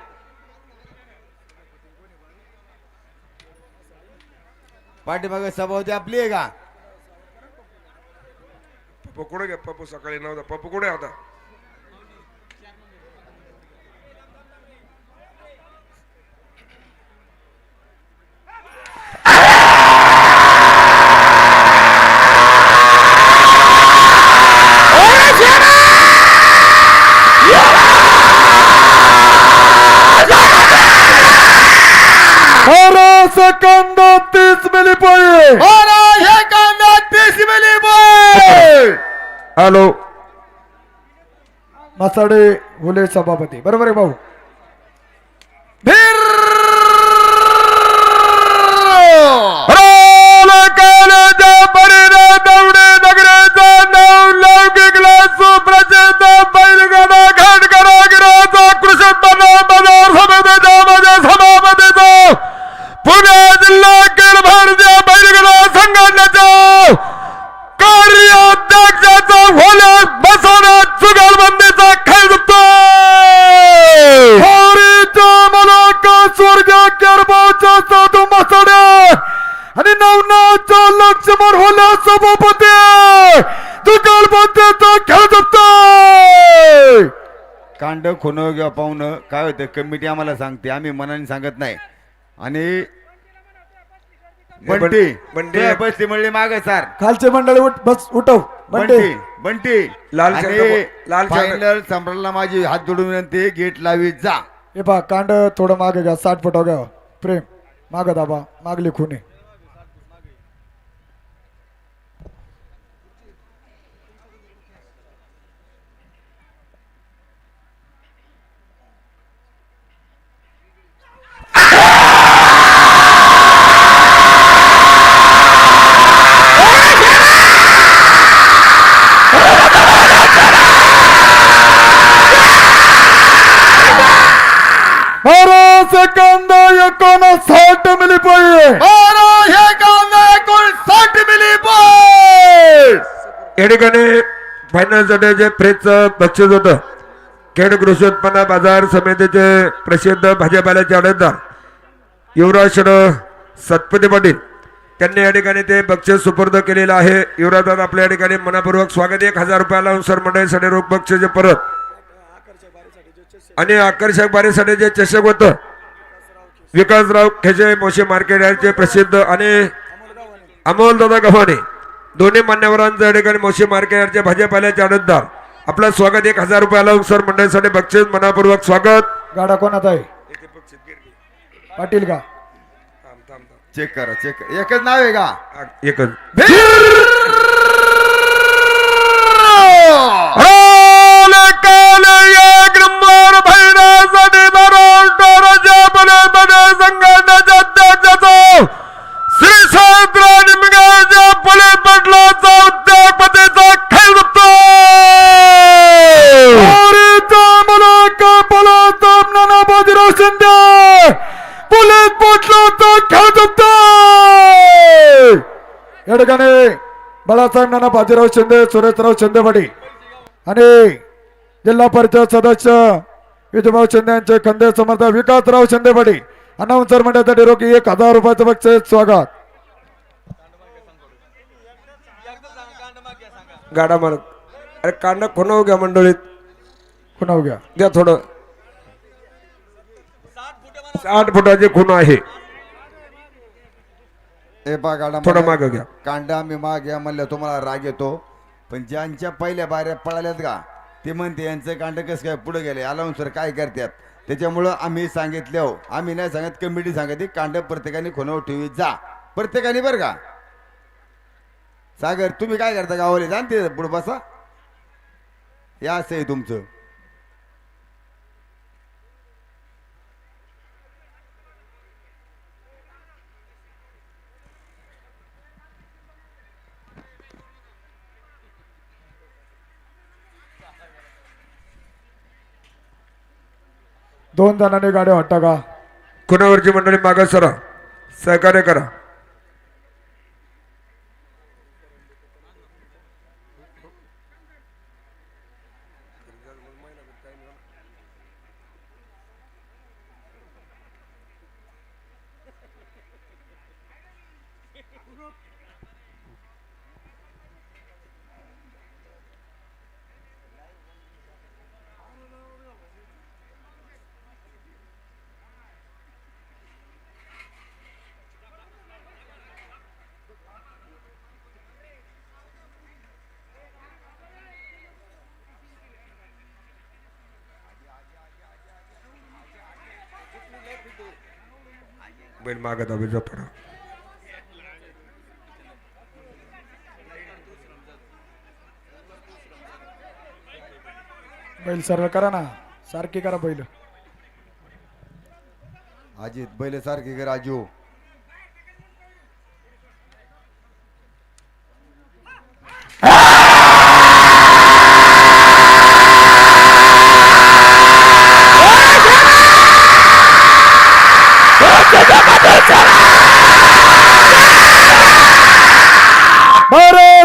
पाठीमागे सभापती आपली आहे का? पप्पू कुठे घ्या? पप्पू सकाळी नव्हता. पप्पू कुठे होता? सेकंद 30 मिली पाहिजे. हॅलो, मसाडे हुले सभापती बरोबर आहे भाऊ. सुप्रसिद्ध बैलगाडा घाट कारागिराचा कृषी बाजार समितीच्या माझ्या सभापतीचा पुणे जिल्हा अखिल भारतीय बैलगाडा संघटनेच्या कार्याध्यक्षाचा होल्यास बसवण्यात जुगलबंदीचा खेळ जपतोय. स्वर्ग केरबाच्या साधू मसाडे आणि नवनाथचा लक्ष्मण होला सभापती जुगलबंदीचा खेळ जपतोय. कांड खुन किंवा पाहुणं काय होतं कमिटी आम्हाला सांगते, आम्ही मनाने सांगत नाही. आणि बंटी बंटी बसली म्हणली मागे सर खालचे मंडळी बस उठव बंटी बंटी लाल आणि शर्ट- लाल शर्ट- फायनल संपला माझी हात जोडून विनंती गेट लावीत जा. हे पहा कांड थोडं मागे घ्या 60 फुट घ्या प्रेम माग दाबा मागली खुने सेकंद 59 मिली पाहिजे 60 मिली पॉईंट. या ठिकाणी फायनल साठी जे फ्रेजचं बक्षीस होतं खेड कृषी उत्पन्न बाजार समितीचे प्रसिद्ध भाजीपाल्याचे आडतदार युवराज सतपती पाटील त्यांनी या ठिकाणी ते बक्षीस सुपूर्द केलेलं आहे. युवराजात आपल्या ठिकाणी मनापूर्वक स्वागत. 1000 रुपयाला सर मंडळीसाठी रोख बक्षीस परत आणि आकर्षक बारीसाठी जे चषक होतं विकासराव खेचे मोशी मार्केट यार्डचे प्रसिद्ध आणि अमोल दादा गव्हाणे दोन्ही मान्यवरांचं या ठिकाणी मोशी मार्केट यार्डचे भाजीपाल्याचे आडतदार आपलं स्वागत. 1000 रुपयाला सर मंडळीसाठी बक्षीस मनापूर्वक स्वागत. गाडा कोणाचा आहे पाटील का चेक करा चेक करा. एकच नाव आहे का? एकच एक नंबर भैरवसाठी संघटनेच्या अध्यक्षाचा श्री सावत्र निमगावच्या पोलीस पाटलाचा उद्योगपतीचा खेळ बाजीराव शिंदे पोलीस पाटलाचा खेळ या ठिकाणी बाळासाहेब नाना बाजीराव शिंदे सुरेशराव शिंदे पाटील आणि जिल्हा परिषद सदस्य विजयभाऊ शिंदे यांचे खंदे समर्थ विकासराव शिंदे पाटील अनाउन्सर मंडळासाठी रोखी 1000 रुपयाचं बक्षीस स्वागत. गाडा मालक अरे कांड खुणाव घ्या मंडळीत पुन्हा घ्या घ्या थोडं 60 फुटाची खूण आहे ए बा गाडा थोडं मागं घ्या. कांडा मी माग या म्हणलं तुम्हाला राग येतो पण ज्यांच्या पहिल्या बाऱ्या पळाल्यात का ते म्हणते यांचं कांड कसं काय पुढे गेले अलाउन्सर काय करतात त्याच्यामुळं आम्ही सांगितले हो आम्ही नाही सांगत कमिटी सांगते कांड प्रत्येकाने खुणावर ठेवी जा प्रत्येकाने बरं का. सागर तुम्ही काय करता गावाले जाणते पुढे बसा या असं आहे तुमचं. दोन जणांनी गाड्या वाटता का खुणावरची मंडळी मागं सरा सहकार्य करा. बैल मागत हवे जातो ना बैल सर्व करा ना सारखी करा बैल अजित बैल सारखे का राजू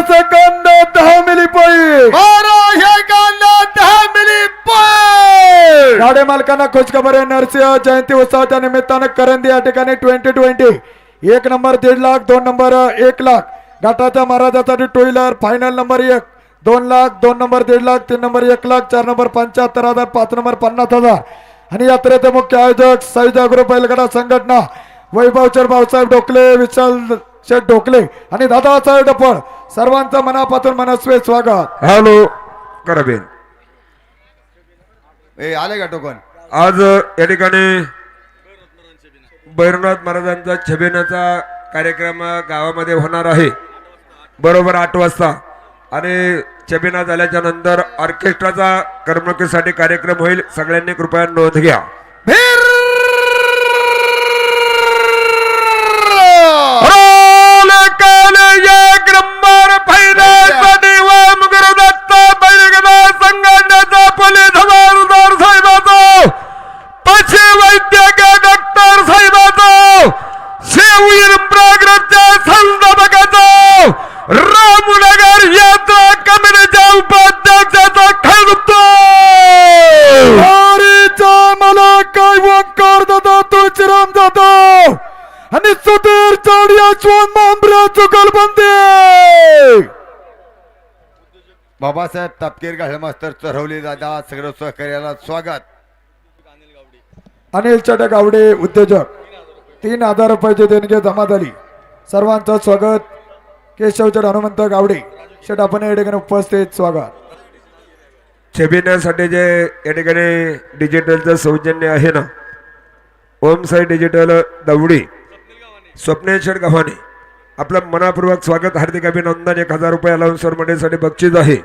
सेकंद 10 मिली पाहिजे गाडी मालकांना खुशखबर आहे. नरसिंह जयंती उत्सवाच्या निमित्तानं करंदी या ठिकाणी 2020 1 नंबर 1.5 लाख 2 नंबर 1 लाख गटाच्या महाराजासाठी two wheeler final number 1 2 lakh 2 number 1.5 lakh 3 number 1 lakh 4 number 75,000 5 number 50,000 आणि यात्रेचे मुख्य आयोजक साईजा ग्रुप बैलगाडा संघटना वैभवचर भाऊसाहेब डोकले विशाल शेठ ढोकले आणि दादाचा डपळ सर्वांचं मनापासून मनस्वी स्वागत. हॅलो कराबेन. आले का टोकन? आज या ठिकाणी भैरवनाथ महाराजांचा छबिनाचा कार्यक्रम गावामध्ये होणार आहे बरोबर 8 वाजता आणि छबिना झाल्याच्या नंतर ऑर्केस्ट्राचा करमणुकीसाठी कार्यक्रम होईल. सगळ्यांनी कृपया नोंद घ्या. रामनगर यात्रा कमिटीच्या उपाध्यक्षाचा खेळतो मला काय वंकार दादा तुळशीराम जाधव आणि सुधीर चावडी यशवंत मांबऱ्या जुगलबंदी. बाबासाहेब तापकीर गाळे मास्तर चरवली दादा सगळं सहकार्याला स्वागत. अनिल चटे गावडे उद्योजक 3000 रुपयाची देणगी जमा झाली. सर्वांचं स्वागत. केशवचड हनुमंत गावडे शेट आपण या ठिकाणी उपस्थित स्वागत. छबिन्यासाठी जे या ठिकाणी डिजिटलचं सौजन्य आहे ना ओम साई डिजिटल दवडी स्वप्नेश्वर गव्हाणे आपलं मनापूर्वक स्वागत हार्दिक अभिनंदन. 1000 रुपये अलाउन्सर मंडळीसाठी बक्षीस आहे.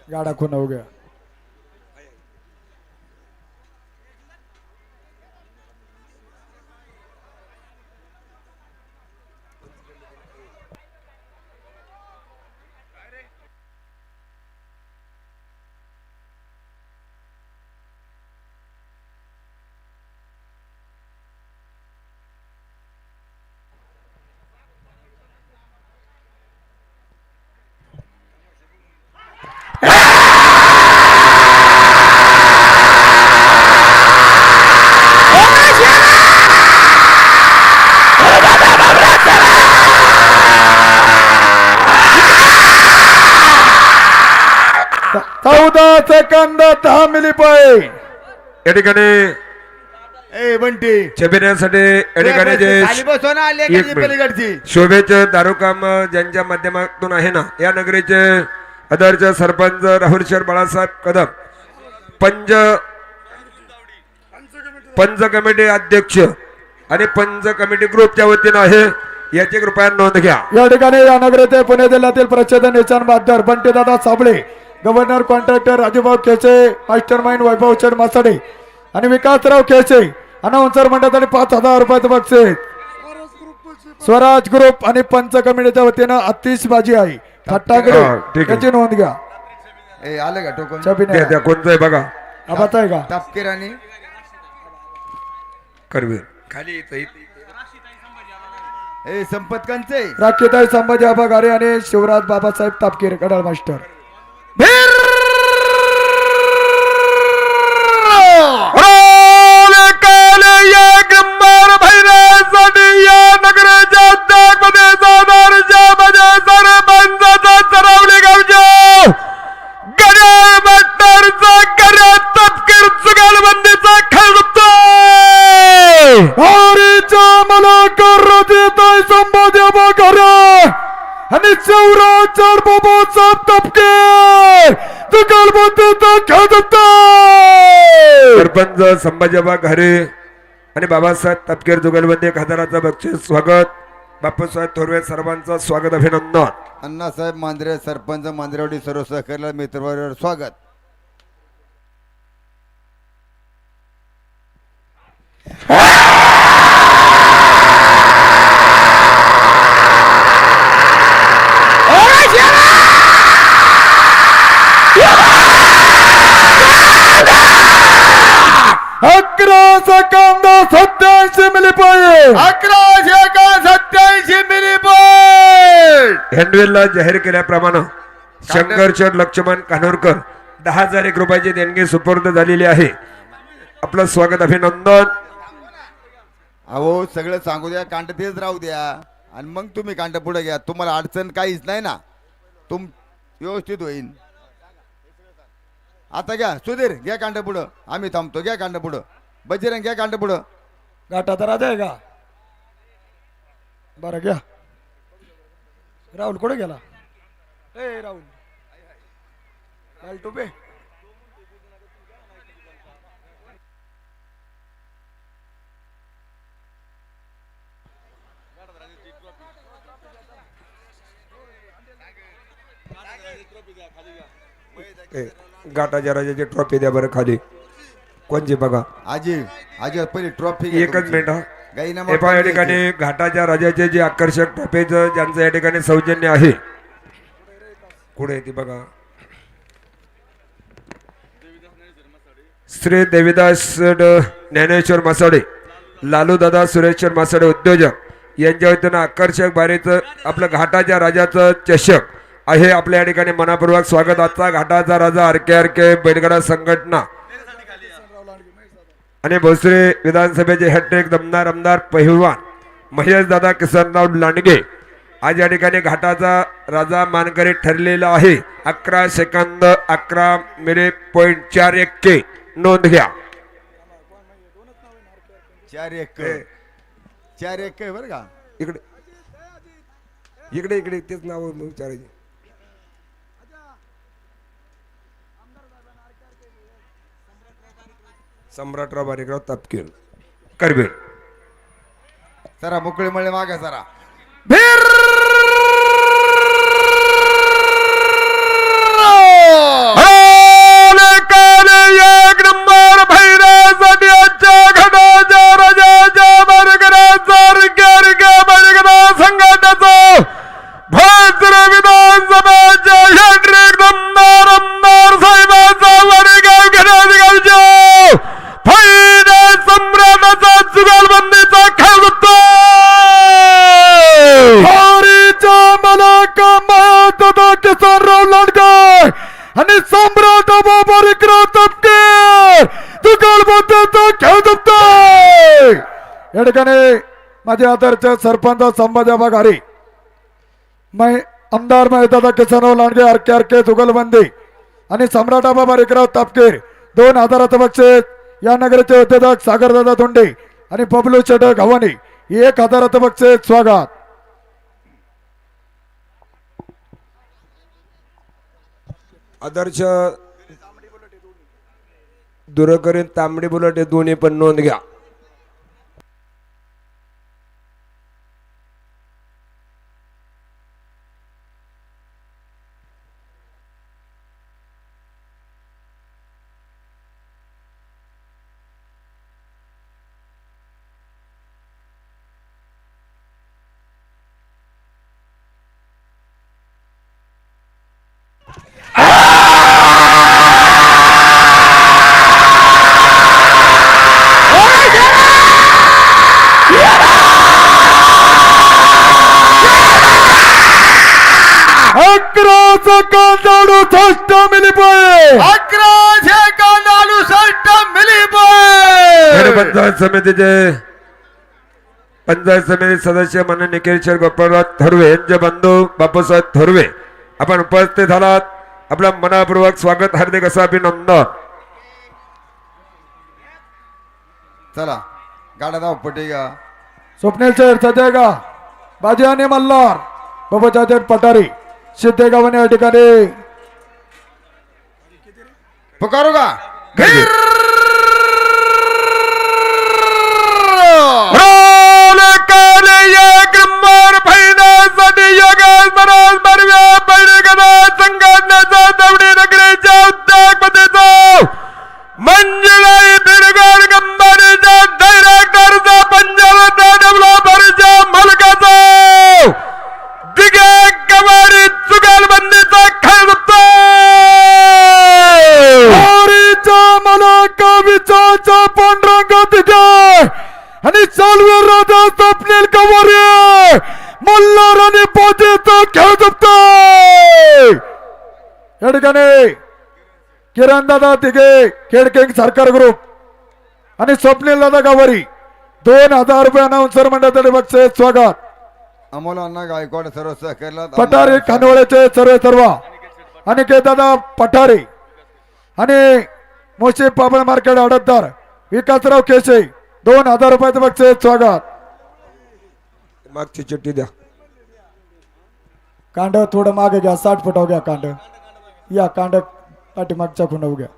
गाडा खून हो गया. चौदा सेकंद 10 मिली पाय या ठिकाणी ए बंटी छबिन्यासाठी या ठिकाणी जे खाली बसवा ना, आले का एक ती मिनिट. पलीकडची शोभेचे दारुकाम ज्यांच्या माध्यमातून आहे ना या नगरीचे आदर्श सरपंच राहुल शर बाळासाहेब कदम पंच कमिटी अध्यक्ष आणि पंच कमिटी ग्रुपच्या वतीनं आहे याची कृपया नोंद घ्या. या ठिकाणी या नगर येथे पुणे जिल्ह्यातील प्रसिद्ध निचान बादर बंटीदादा साबळे गव्हर्नर कॉन्ट्रॅक्टर राजूभाऊ खेचे मास्टर माइंड वैभव चड मासाडे आणि विकासराव खेचे अनाउन्सर मंडळाने 5000 रुपयाचं बक्षीस. स्वराज ग्रुप आणि पंच कमिटीच्या वतीनं आतिषबाजी आहे फटाकडे हा, ठीक आहे. याची नोंद घ्या. ए आले का टोकन? छबिना त्या कोणतं आहे बघा आबाच आहे का तापकीर आणि करवीर खाली ए संपत कंचे राखीताई संभाजी आबा गारे आणि शिवराज बाबासाहेब तापकीर कडाळ मास्टर. संभाजी आबा गारे आणि शिवराज बाबासाहेब तापकीर सरपंच संभाजीबा घरे आणि बाबासाहेब तपकेर जुगलबंदी 1000चं बक्षीस स्वागत. बापूसाहेब थोरवे सर्वांचं स्वागत अभिनंदन. अण्णासाहेब मांजरे सरपंच मांजरेवाडी सर्व सहकार्याला मित्रवर्गावर स्वागत. 1187 मिली पॉईंट. हँडवेलला जाहीर केल्याप्रमाणे शंकरचंद लक्ष्मण कानोरकर 10,000 रुपयाची देणगी सुपूर्द झालेली आहे. आपलं स्वागत, अभिनंदन. अहो सगळं सांगू द्या, कांट तेच राहू द्या आणि मग तुम्ही कांट पुढे घ्या. तुम्हाला अडचण काहीच नाही ना, तुम व्यवस्थित होईल. आता घ्या सुधीर, घ्या कांट पुढं, आम्ही थांबतो. घ्या कांट पुढं, बजरंग घ्या कांट पुढं. घाटाचा राजा आहे का? बरं घ्या. राहुल कुठे गेला? ए राहुल, लाल टोपे. घाटाच्या राजाची ट्रॉफी द्या बरं खाली. कोणची बघा? आजी आजी पहिली ट्रॉफी एकच मिनिट हा. गाईना हे पहा, या ठिकाणी घाटाच्या राजाचे जे आकर्षक ट्रॉफीचं ज्यांचं या ठिकाणी सौजन्य आहे, कुठे आहे ती बघा. श्री देवीदास ज्ञानेश्वर मासाडे, लालू दादा सुरेश्वर मासाडे उद्योजक यांच्या वतीनं आकर्षक बारीचं आपलं घाटाच्या राजाचं चषक आहे. आपल्या या ठिकाणी मनापूर्वक स्वागत. आजचा घाटाचा राजा RK बैलगाडा संघटना आणि भोसरी विधानसभेचे हॅट्रिक दमदार आमदार पहिलवान महेश दादा किसनराव लांडगे आज या ठिकाणी घाटाचा राजा मानकरी ठरलेला आहे. 11 सेकंद 11 मिली पॉईंट 4-1 नोंद घ्या. 4-1 बरं का. इकडे इकडे इकडे तेच नाव विचारायचे. सम्राटराव बारीकराव तापकीर करबीर. सरा मोकळे मळे मागा सरा. एक नंबर भैरासाठी आजच्या घाटाच्या राजाच्या संघटनाचा भोसरी विधानसभेच्या हॅट्रिक दमदार आमदार साहेबाचा वडगाव घराच्या सम्राटाचा जुगलबंदीचा खेळ होतो. किसनराव लांडगे आणि सम्राट बारीकराव तापकीर जुगलबंदीचा खेळ होतो. या ठिकाणी माझे आदर्श सरपंच संभाजी घारी, आमदार दादा किसनराव लांडगे RK जुगलबंदी आणि सम्राट बारीकराव तापकीर 2,000 बक्षीस. या नगराचे उद्योजक सागरदादा धोंडे आणि बबलू चटक हवानी 1,000 बक्षीस. स्वागत. आदर्श दुरकरीन तांबडी बुलट हे दोन्ही पण नोंद घ्या. पंचायत समिती सदस्य माननीय निखिल गोपाळराव थोरवे यांचे बंधू बापूसाहेब थोरवे आपण उपस्थित झालात. आपलं मनापूर्वक स्वागत, हार्दिक असं अभिनंदन. चला गाडा धाव पटे घ्या. स्वप्नील शेठ सजयगा बाजी आणि मल्हार बाबाचा शेठ पटारी सिद्धेगाव या ठिकाणी पुकारू का. संघटनेचा दवडी नगरीच्या उद्योगपतीचा मंजुळाई बिरगड कंपनीच्या डायरेक्टरचा पंजाबचा डेव्हलपरच्या मालकाचा दिगे गवारी जुगलबंदीचा खेळ होतो. मला कविचाचा पांढरंग दिगे आणि चालवे राजा स्वप्नील कवारे मल्हार आणि पाटीलचा खेळ जमतोय या ठिकाणी किरण दादा तिघे खेडकिंग सरकार ग्रुप आणि स्वप्नील दादा गावारी 2000 रुपये अनाउन्सर मंडळाकडे बक्षीस स्वागत अमोल अण्णा गायकवाड सर्व सहकार्याला पठारे खानवळेचे सर्व अनिकेत दादा पठारे आणि मोशी पापड मार्केट आडतदार विकासराव केशे 2000 रुपयाचं बक्षीस स्वागत मागची चिठ्ठी द्या. कांड थोडं मागे घ्या 60 फुटाव घ्या कांड या कांड पाठीमागच्या खुंडाव घ्या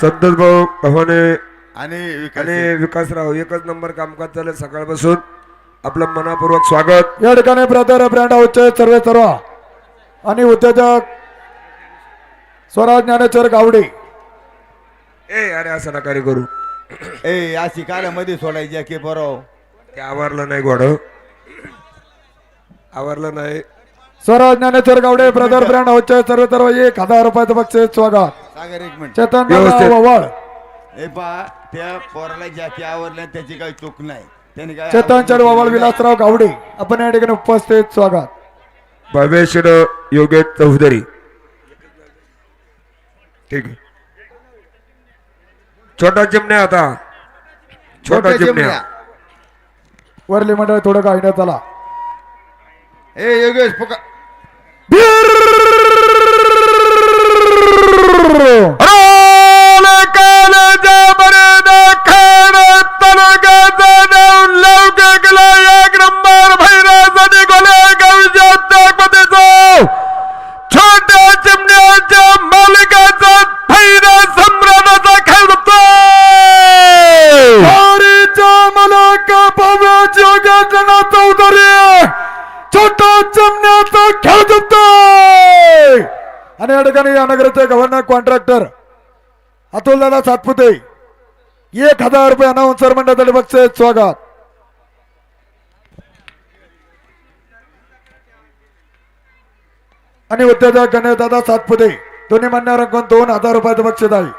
संतोष भाऊ भवाने आणि आणि विकासराव एकच नंबर कामकाज चालू आहे सकाळपासून. आपलं मनापूर्वक स्वागत. या ठिकाणी ब्रदर ब्रँड हाऊसचे सर्व आणि उद्योजक स्वराज ज्ञानेश्वर गावडे ए अरे असं नका रे करू. ए या शिकायला मध्ये सोडायची की बरोबर ते आवरलं नाही घोड आवरलं नाही. स्वराज ज्ञानेश्वर गावडे ब्रदर ब्रँड हाऊसचे सर्व 1000 रुपयाचं बक्षीस स्वागत सागर एक मिनिट चेतन व्यवस्थित. ववाळ ए बा त्या पोराला जॅकी आवडल्या त्याची काही चूक नाही त्यांनी काय चेतन चढवावळ विलासराव गावडे आपण या ठिकाणी उपस्थित स्वागत भवेश्वर योगेश चौधरी. ठीक आहे. छोटा चिमण्या आता छोटा चिमण्या वरली मंडळ थोडं गायण्यात आला ए योगेश पुका छोट्या चिमण्याच्या मालिकाचा फैरा सम्राटाचा खेळ चौधरी छोटा चिमण्याचा खेळ जमतोय आणि या ठिकाणी या नगराचे गव्हर्नर कॉन्ट्रॅक्टर अतुलदादा सातपुते 1000 रुपये अनाउन्सर मंडळाकडे बक्षीस स्वागत आणि उद्योजक गणेशदादा सातपुते दोन्ही मान्य रंगून 2000 रुपयाचं बक्षीस आहे.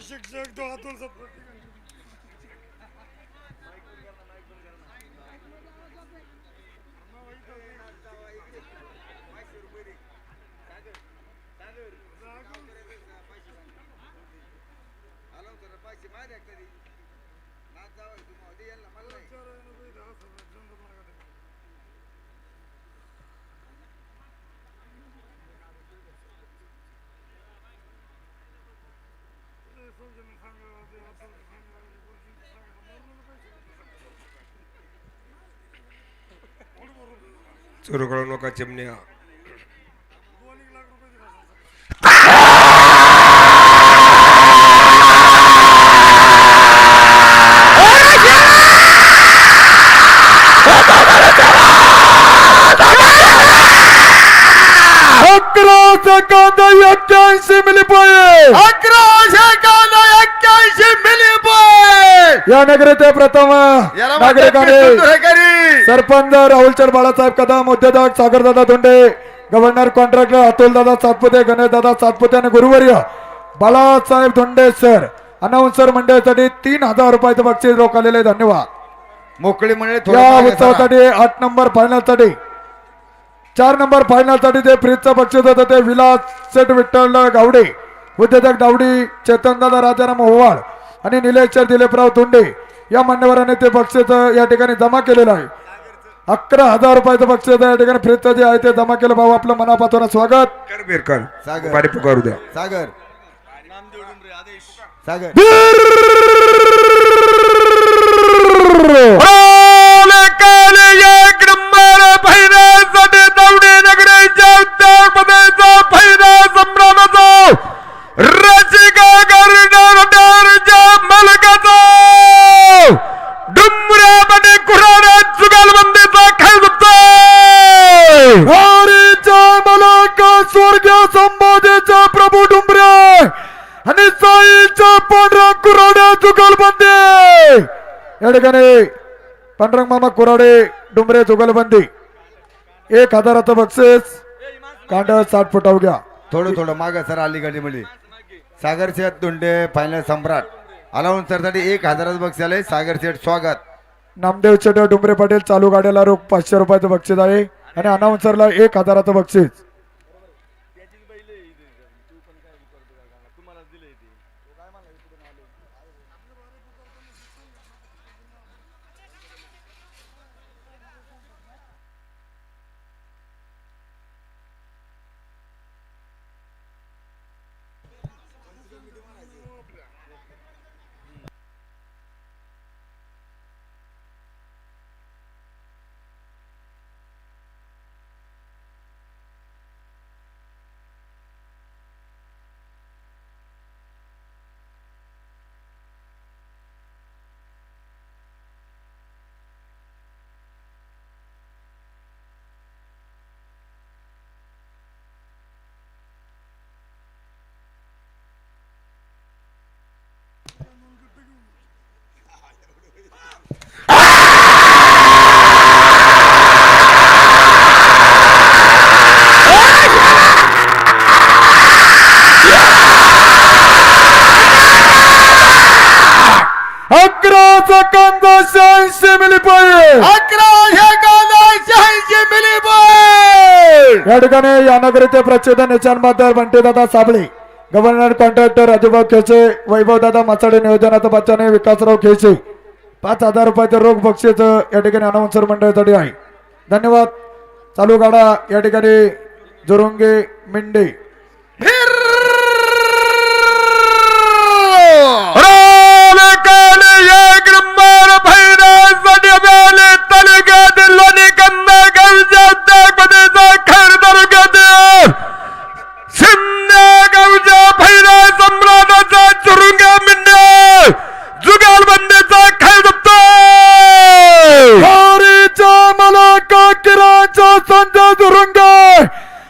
शिक्षक तो अतुल सुरू करू नका चिमण्या. सेकंद 81 मिली पाहिजे 11 सेकंद 81 या नगरीचे प्रथम याला म्हणतात नागरिकांनी पिस्तूल दुहेरी. सरपंच राहुलचंद बाळासाहेब कदम, उद्योजक सागरदादा धोंडे, गव्हर्नर कॉन्ट्रॅक्टर अतुलदादा सातपुते, गणेशदादा सातपुते आणि गुरुवर्य बाळासाहेब धोंडे सर, अनाउन्सर मंडळासाठी 3000 रुपयाचं बक्षीस रोखलेले आहे. धन्यवाद. मोकळी म्हणजे थोडं या मागे सरा. उत्सवासाठी 8 नंबर फायनल साठी 4 नंबर फायनल साठी जे फ्रीजचं बक्षीस होतं ते विलास सेठ विठ्ठल गावडे, उद्योजक दावडी, चेतनदादा राजाराम ओवाळ आणि निलेश दिलीपराव धोंडे या मान्यवरांनी ते बक्षीस या ठिकाणी जमा केलेलं आहे. 11,000 रुपयाचं बक्षीस या ठिकाणी फ्रीजचं जे आहे ते जमा केलं. भाऊ आपलं मनापासून स्वागत. कर बिरकर सागर. पाणी पुकारू द्या. सागर सागर एक नंबर फायनलसाठी दौडी नगरीच्या उद्योगपतीचा फायनल सम्राटाचा रसिका गर्डरच्या मालकाचा डुमऱ्यामध्ये कुऱ्हाड्या जुगालबंदीचा खेळ जमतोय. हरीचा मलाका स्वर्गीय संभाजीचा प्रभू डुंबरे आणि साईचा पांढरा कुराडे जुगलबंदी या ठिकाणी पांडुरंग मामा कुराडे डुंबरे जुगलबंदी 1000चं बक्षीस. कांड 60 फुटाव घ्या. थोडं थोडं माग सर अलीकडे मध्ये सागर शेठ धोंडे फायनल सम्राट अलाउन्सर साठी 1000 बक्षीस आले. सागर शेठ स्वागत. नामदेव चेटे डुंबरे पाटील चालू गाड्याला रोख 500 रुपयाचं बक्षीस आहे आणि अनाउन्सरला 1000चं बक्षीस. या ठिकाणी या नगरीचे प्रसिद्ध निशाणमातर बंटीदादा साबळे, गव्हर्नर कॉन्ट्रॅक्टर राजूभाऊ खेचे, वैभवदादा माचाडे नियोजनाचा बच्चाने विकासराव खेचे 5000 रुपयाचे रोख बक्षीस या ठिकाणी अनाउन्सर मंडळासाठी आहे. धन्यवाद. चालू गाडा या ठिकाणी जोरुंगे मिंडे एक नंबर फायनलसाठी आले तालुक्यातील लोणीकंदा गावच्या उद्योगपतीचा खेळ तालुक्यातील शिंदे गावच्या फायनल सम्राटाचा चुरुंगा मिंडे जुगालबंदीचा खेळ जमतोय. हरीचा मलाका किराचा संजय दुरंगे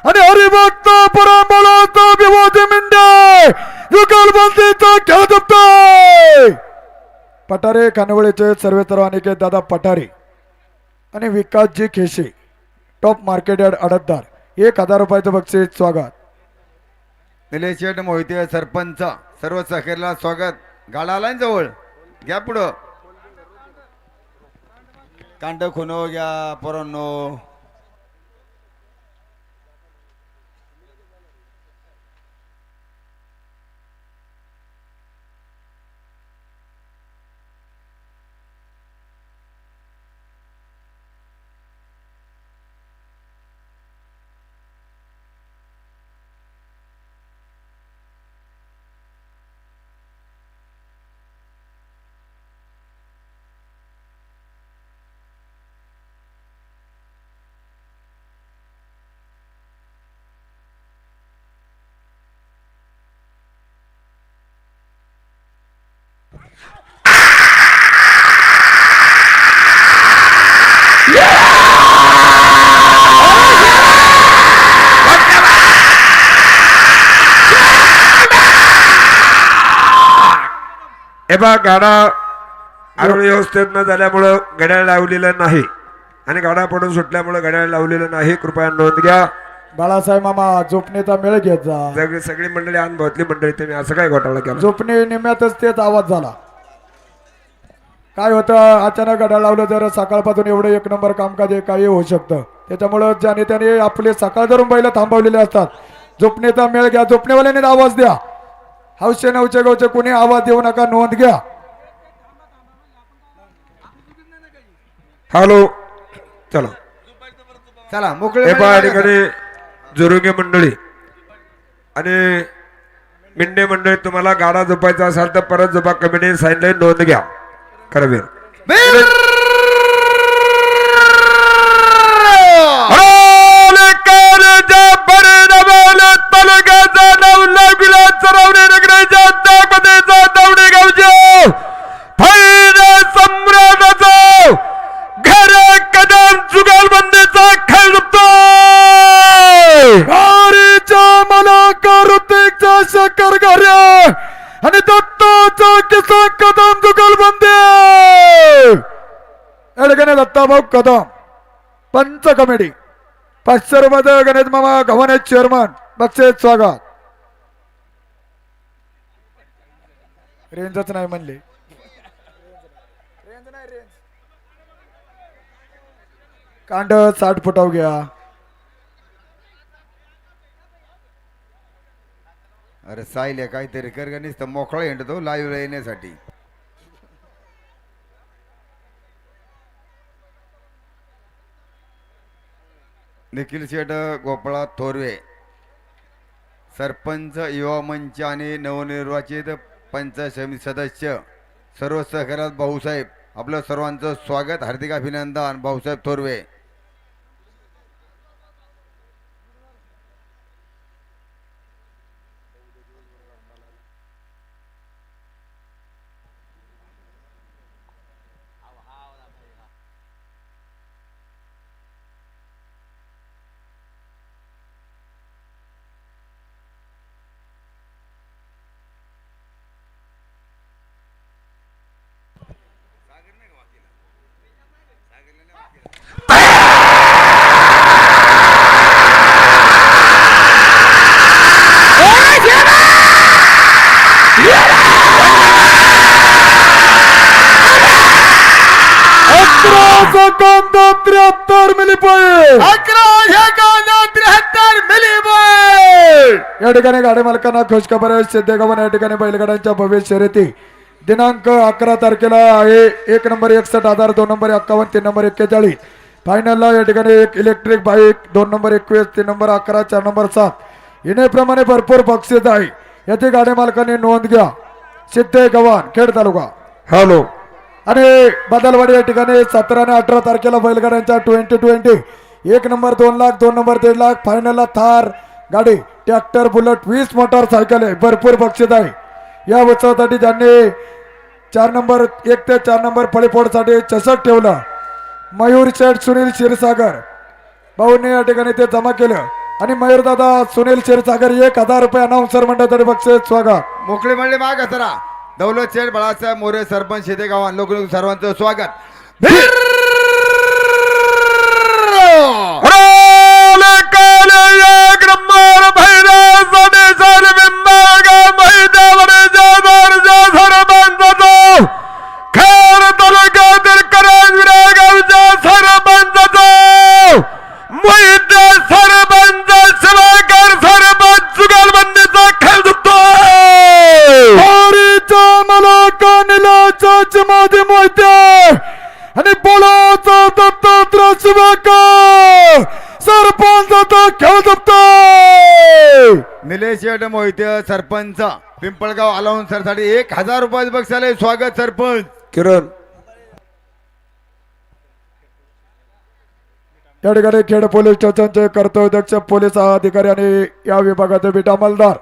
आणि हरिभक्त परंबळाचा विभूती मिंडे जुगलबंदीचा खेळ जमतोय. पठारे खानवळीचे सर्वेसर्व अनिकेत दादा पठारे आणि विकासजी खेशे टॉप मार्केट यार्ड अडतदार 1000 रुपयाचं बक्षीस. स्वागत. निलेश शेठ मोहिते सरपंच सर्व सहकार्याला स्वागत. गाडा आला ना जवळ घ्या पुढं. कांड खुनो घ्या पोरांनो. हे बा गाडा आरोळी व्यवस्थेत न झाल्यामुळं घड्याळ लावलेलं नाही आणि गाडा पडून सुटल्यामुळं घड्याळ लावलेलं नाही. कृपया नोंद घ्या. बाळासाहेब मामा झोपणीचा मेळ घेत जा. सगळी मंडळी अनुभवतली मंडळी तुम्ही असं काय घोटाळा केला? झोपणी निम्यातच तेच आवाज झाला. काय होतं अचानक घड्याळ लावलं जर सकाळपासून एवढं एक नंबर कामकाज आहे, काही होऊ शकतं. त्याच्यामुळं ज्याने त्याने आपले सकाळ धरून बैल थांबवलेले असतात. झोपणीचा मेळ घ्या. झोपणीवाल्याने आवाज द्या. हौशे नवचे गवचे कोणी आवाज देऊ नका. नोंद घ्या. हॅलो चला चला मोकळे हे पहा ठिकाणी जुरुगे मंडळी आणि मिंडे मंडळी तुम्हाला गाडा झोपायचा असाल तर परत झोपा. कमिटीने सांगितलंय नोंद घ्या. करवीर घर कदम जुगलबंदीचा खेळ मला ऋतिकचा शकर घर्या आणि दत्ताचा किसन कदम जुगलबंदी या ठिकाणी दत्ताभाऊ कदम पंच कमिटी 500 रुपयाचं गणेश मामा गव्हाणे चेअरमन बक्षीस स्वागत. रेंजच नाही म्हणले. कांड 60 फुटाव घ्या. अरे साईल काहीतरी कर गणेश तर मोकळा हिंडतो लाईव्ह येण्यासाठी. निखिल शेठ गोपाळा थोरवे सरपंच युवा मंच आणि नवनिर्वाचित पंचायत समिती सदस्य सर्व सहकार्यात भाऊसाहेब आपलं सर्वांचं स्वागत. हार्दिक अभिनंदन भाऊसाहेब थोरवे. या ठिकाणी गाडी मालकांना खुशखबर आहे. सिद्धेगावन या ठिकाणी बैलगाड्यांच्या भव्य शर्यती दिनांक 11 तारखेला आहे. 1 नंबर 61,000, 2 नंबर 51, 3 नंबर 41. फायनलला या ठिकाणी एक electric bike, 2 number 21, 3 number 11, 4 number 7 येण्याप्रमाणे भरपूर बक्षीस आहे. याची गाडी मालकांनी नोंद घ्या. सिद्धेगावन खेड तालुका. हॅलो आणि बदलवाडी या ठिकाणी 17 आणि 18 तारखेला बैलगाड्यांच्या 2020 1 नंबर 2 लाख, 2 नंबर 1.5 लाख. फायनलला थार गाडी, ट्रॅक्टर, बुलेट, 20 मोटरसायकल आहे. भरपूर बक्षीस आहे. या उत्सवासाठी ज्यांनी 4 नंबर 1 ते 4 नंबर फळीफोडसाठी चषक ठेवलं मयूर शेठ सुनील क्षीरसागर भाऊने या ठिकाणी ते जमा केलं. आणि मयूर दादा सुनील क्षीरसागर 1000 रुपये अनाउन्सर मंडळातर्फे बक्षीस स्वागत. मोकळे म्हणले माग असरा दौलत शेठ बाळासाहेब मोरे सरपंच शेतेगाव लोक सर्वांचं स्वागत. आणि बोलाचा दत्तात्रय शिवाकर सरपंचाचा खेळ जपतोय. निलेश शेठ मोहिते सरपंच पिंपळगाव अलाउन्सर साठी 1000 रुपये बक्षाले स्वागत. सरपंच किरण या ठिकाणी खेड पोलीस स्टेशनचे कर्तव्यदक्ष पोलीस अधिकारी आणि या विभागाचे बीट अंमलदार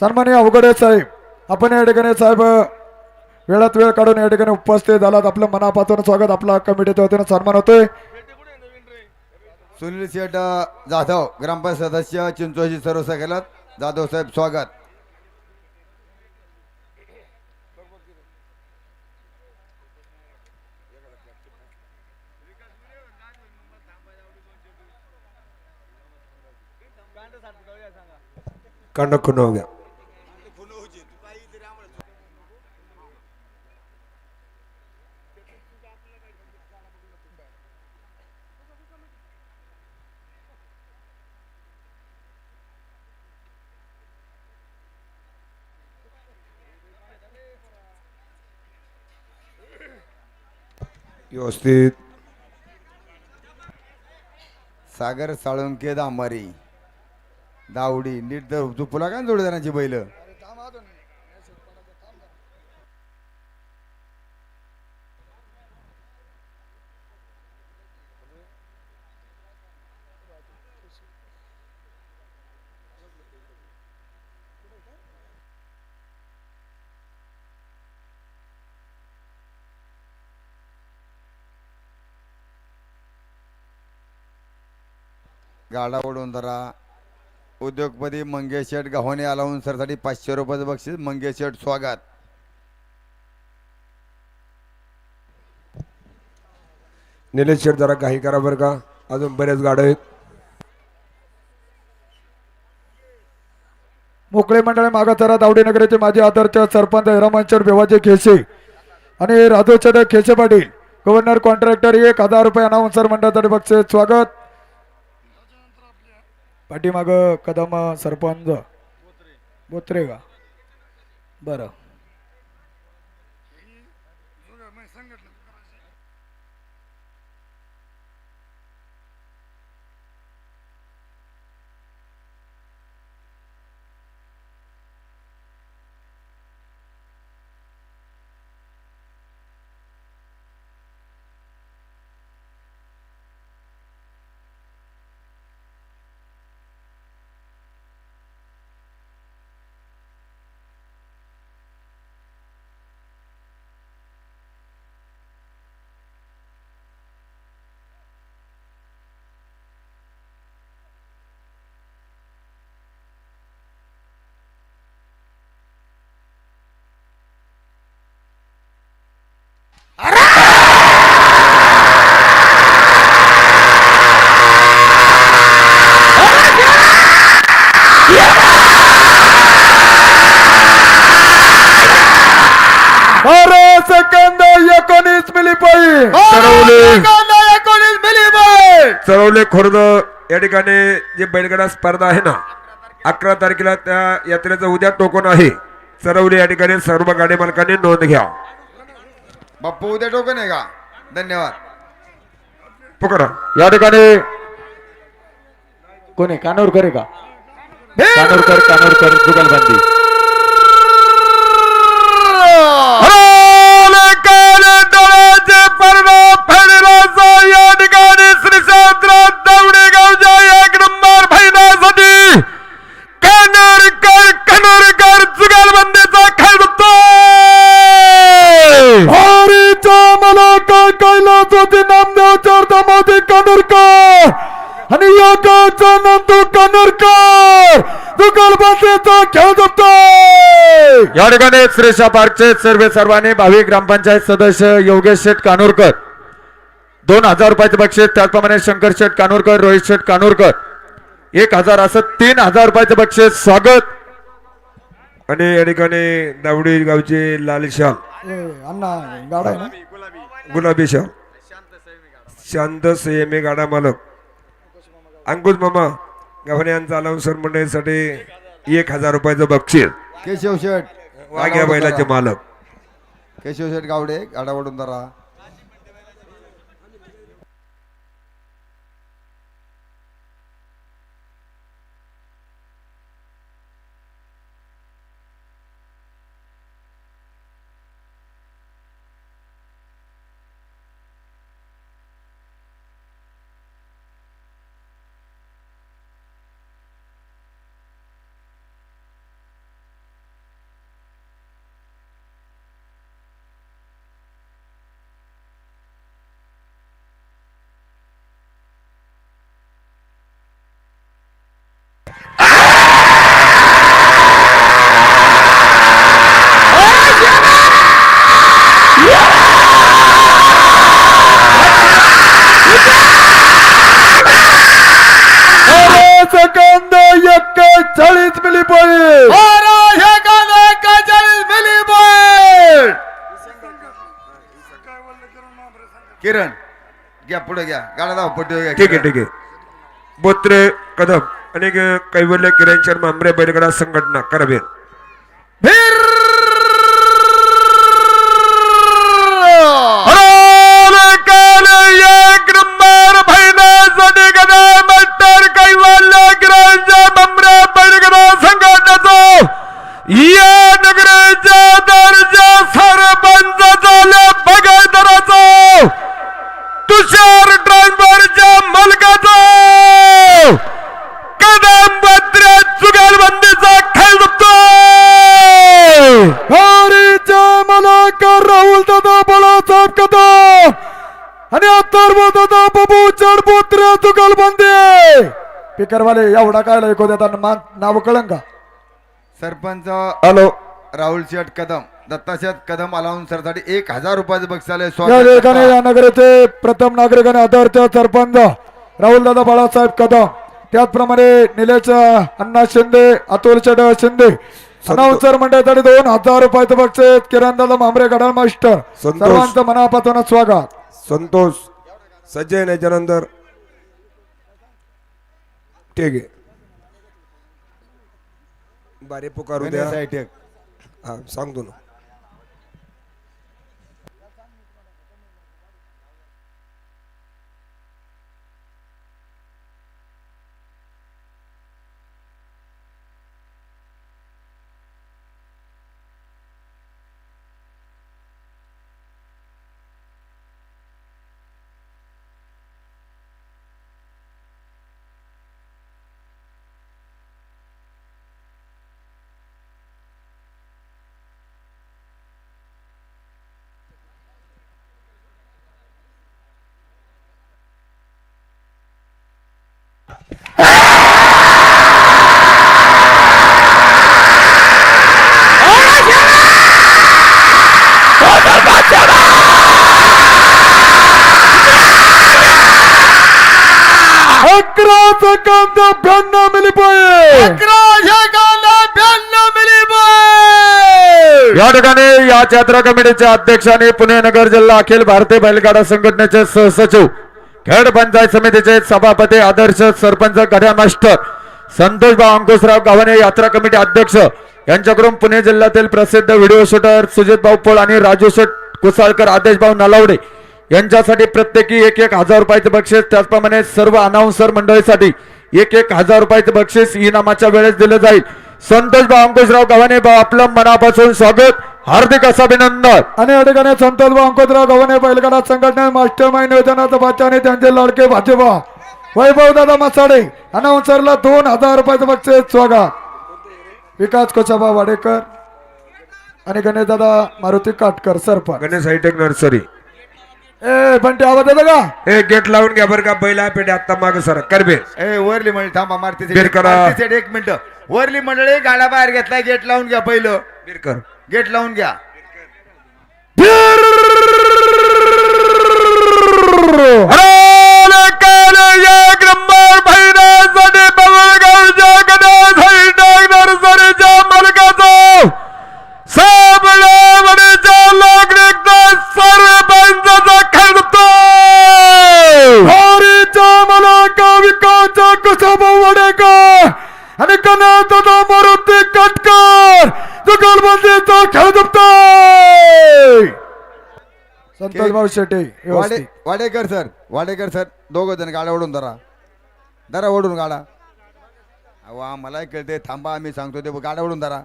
सन्माननीय अवघडे साहेब, आपण या ठिकाणी साहेब वेळात वेळ काढून या ठिकाणी उपस्थित झालात. आपलं मनापासून स्वागत. आपला कमिटीच्या वतीने सन्मान होतोय. सुनील शेठ जाधव ग्रामपंचायत सदस्य चिंचोशी सर्व सहकार्यात जाधव साहेब स्वागत. कांड खून हो गया. व्यवस्थित सागर साळुंके दामारी दावडी नीट तू पुला काय जोडदारांची बैल गाडा वडोंदरा उद्योगपती मंगेश शेठ गव्हाणे आलावून सरसाठी 500 रुपयाचं बक्षीस. मंगेश शेठ स्वागत. निलेश शेठ जरा काही करा बरं का, अजून बरेच गाड्या आहेत. मोकळे मंडळी मागाचारा दावडी नगरीचे माजी आदर्श सरपंच हिरामनचर भिवाजी खेसे आणि राजूचंद खेसे पाटील गव्हर्नर कॉन्ट्रॅक्टर 1000 रुपये अनाउन्सर मंडळासाठी बक्षीस. स्वागत. पाठीमाग कदम सरपंच बोत्रे का बरं. सेकंद 19 मिली चरवले खुर्द या ठिकाणी जे बैलगाडा स्पर्धा आहे ना 11 तारखेला त्या यात्रेचं उद्या टोकन आहे. चरवले या ठिकाणी सर्व गाडी मालकांनी नोंद घ्या. बाप्पू उद्या टोकन आहे का? धन्यवाद. पकडा. या ठिकाणी कोणी कानूरकर आहे का? कानूरकर जुगलबंदी. आणि योगाचा नंदू कानूरकर जुगलबंदीचा खेळ जपतोय. या ठिकाणी श्रेषा पार्कचे सर्वांनी भावी ग्रामपंचायत सदस्य योगेश शेठ कानूरकर 2000 रुपयाचे बक्षीस. त्याचप्रमाणे शंकर शेठ कानूरकर, रोहित शेठ कानूरकर 1000 असं 3000 रुपयाचे बक्षीस. स्वागत. आणि या ठिकाणी दावडी गावचे लाल शाल अण्णा गाडा आहे ना गुलाबी शाल शांत संयमी गाडा मालक अंकुश मामा गव्हाणे यांचा अलाउन्सर मंडळीसाठी 1000 रुपयाचं बक्षीस. केशव शेठ वाघ्या बैलाचे मालक केशव शेठ गावडे गाडा वडोंदरा. किरण घ्या पुढे घ्या गाडा दाव पट्टी घ्या ठीक आहे ठीक आहे. बोत्रे कदम आणि कैवल्य किरण शर्मा आंबरे बैलगाडा संघटना करबीर. या नगराच्या दर्जा सरपंच झाला बगायदाराचा तुषार ड्रायव्हरच्या मालकाचा कदम बद्रे जुगालबंदीचा खेळ जमतो. हरीच्या मलाकर राहुल दादा बाळासाहेब कदम आणि अथर्व दादा बाबू चढपुत्र जुगलबंदी. पिकरवाले एवढा काय ऐकू देता नाव कळंग का? सरपंच हॅलो राहुल शेठ कदम दत्ता शेठ कदम अलाउन्सर साठी 1000 रुपयाचं बक्षीस आलंय. या ठिकाणी स्वागत या नगराचे प्रथम नागरिक आणि आदरचे सरपंच राहुल दादा बाळासाहेब कदम, त्याचप्रमाणे निलेश अण्णा शिंदे, अतुल शेठ शिंदे, अनाउन्सर मंडळासाठी 2000 रुपयाचं बक्षीस किरण दादा मांबरे गडाळ मास्टर. संतोष. सर्वांचं मनापासून स्वागत. संतोष सज्जन याच्यानंतर ठीक आहे. बारे पुकारू द्या. हा सांगतो ना. या ठिकाणी या यात्रा कमिटीचे अध्यक्ष आणि पुणे नगर जिल्हा अखिल भारतीय बैलगाडा संघटनेचे सहसचिव, खेड पंचायत समितीचे सभापती, आदर्श सरपंच गड्या मास्टर संतोषभाऊ अंकुशराव गावाने, यात्रा कमिटी अध्यक्ष यांच्याकडून पुणे जिल्ह्यातील प्रसिद्ध व्हिडिओ शूटर सुजित भाऊ पोळ आणि राजू शेठ कुसाळकर, आदेशभाऊ नलावडे यांच्यासाठी प्रत्येकी 1,000 रुपयाचे बक्षीस, त्याचप्रमाणे सर्व अनाउन्सर मंडळीसाठी 1,000 रुपयाचे बक्षीस इनामाच्या वेळेस दिले जाईल. संतोषभाऊ अंकुशराव गव्हाणे भाऊ आपलं मनापासून स्वागत, हार्दिक असं अभिनंदन. आणि या ठिकाणी संतोषभाऊ अंकुशराव गव्हाणे बैलगाडा संघटना मास्टर माइंड योजनाचा बादशाह आणि त्यांचे लाडके भाजपा वैभव दादा मसाडे अनाउन्सरला 2,000 रुपयाचं बक्षीस स्वागत. विकास कोचाबा वाडेकर आणि गणेश दादा मारुती काटकर सरपंच. Ganesh hitech nursery. ए बंटी आवाज येतो का? हे गेट लावून घ्या बरं का, बैला पेटे आता माग सर करबे. ए वरली मंडळी थांबा, मारती बेर करा. 1 मिनिट. वरली मंडळी गाडा बाहेर घेतलाय, गेट लावून घ्या. पहिलं बिरकर गेट लावून घ्या. आणि दादा मारुती काटकर जुगलबंदीचा खेळ जमतोय. संतोष भाऊ शेटे व्यवस्थित. वाडेकर सर दोघं जण गाड्या ओढून धरा ओढून गाडा. अहो मला कळते, थांबा आम्ही सांगतो ते गाड्या ओढून धरा.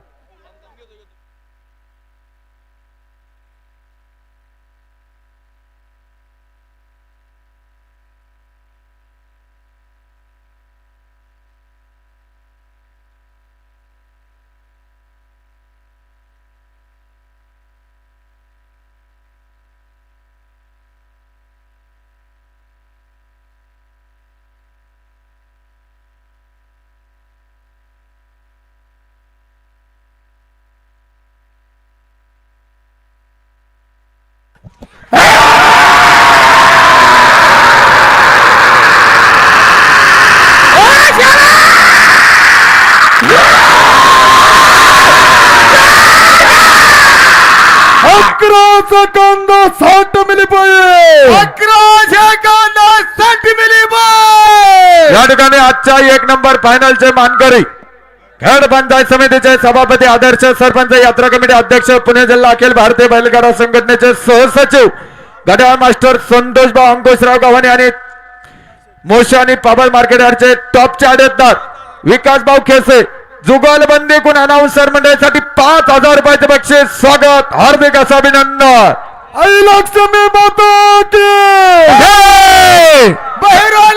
11 सेकंद 60 मिली पाहिजे. 11 सेकंद 60 मिली बाय. या ठिकाणी आजच्या 1 नंबर फायनलचे मानकरी खेड पंचायत समितीचे सभापती आदर्श सरपंच यात्रा कमिटी अध्यक्ष पुणे जिल्हा अखिल भारतीय बैलगाडा संघटनेचे सहसचिव घड्याळ मास्टर संतोषभाऊ अंकुशराव गव्हाणे आणि मोशी आणि पाबळ मार्केट यार्डचे टॉपचे आडेदार विकासभाऊ खेसे जुगलबंदी कुण अनाउन्सर मंडळासाठी 5,000 रुपयाचे बक्षीस. स्वागत, हार्दिक असं अभिनंदन. आई लक्ष्मी माता की जय. बहिरवाल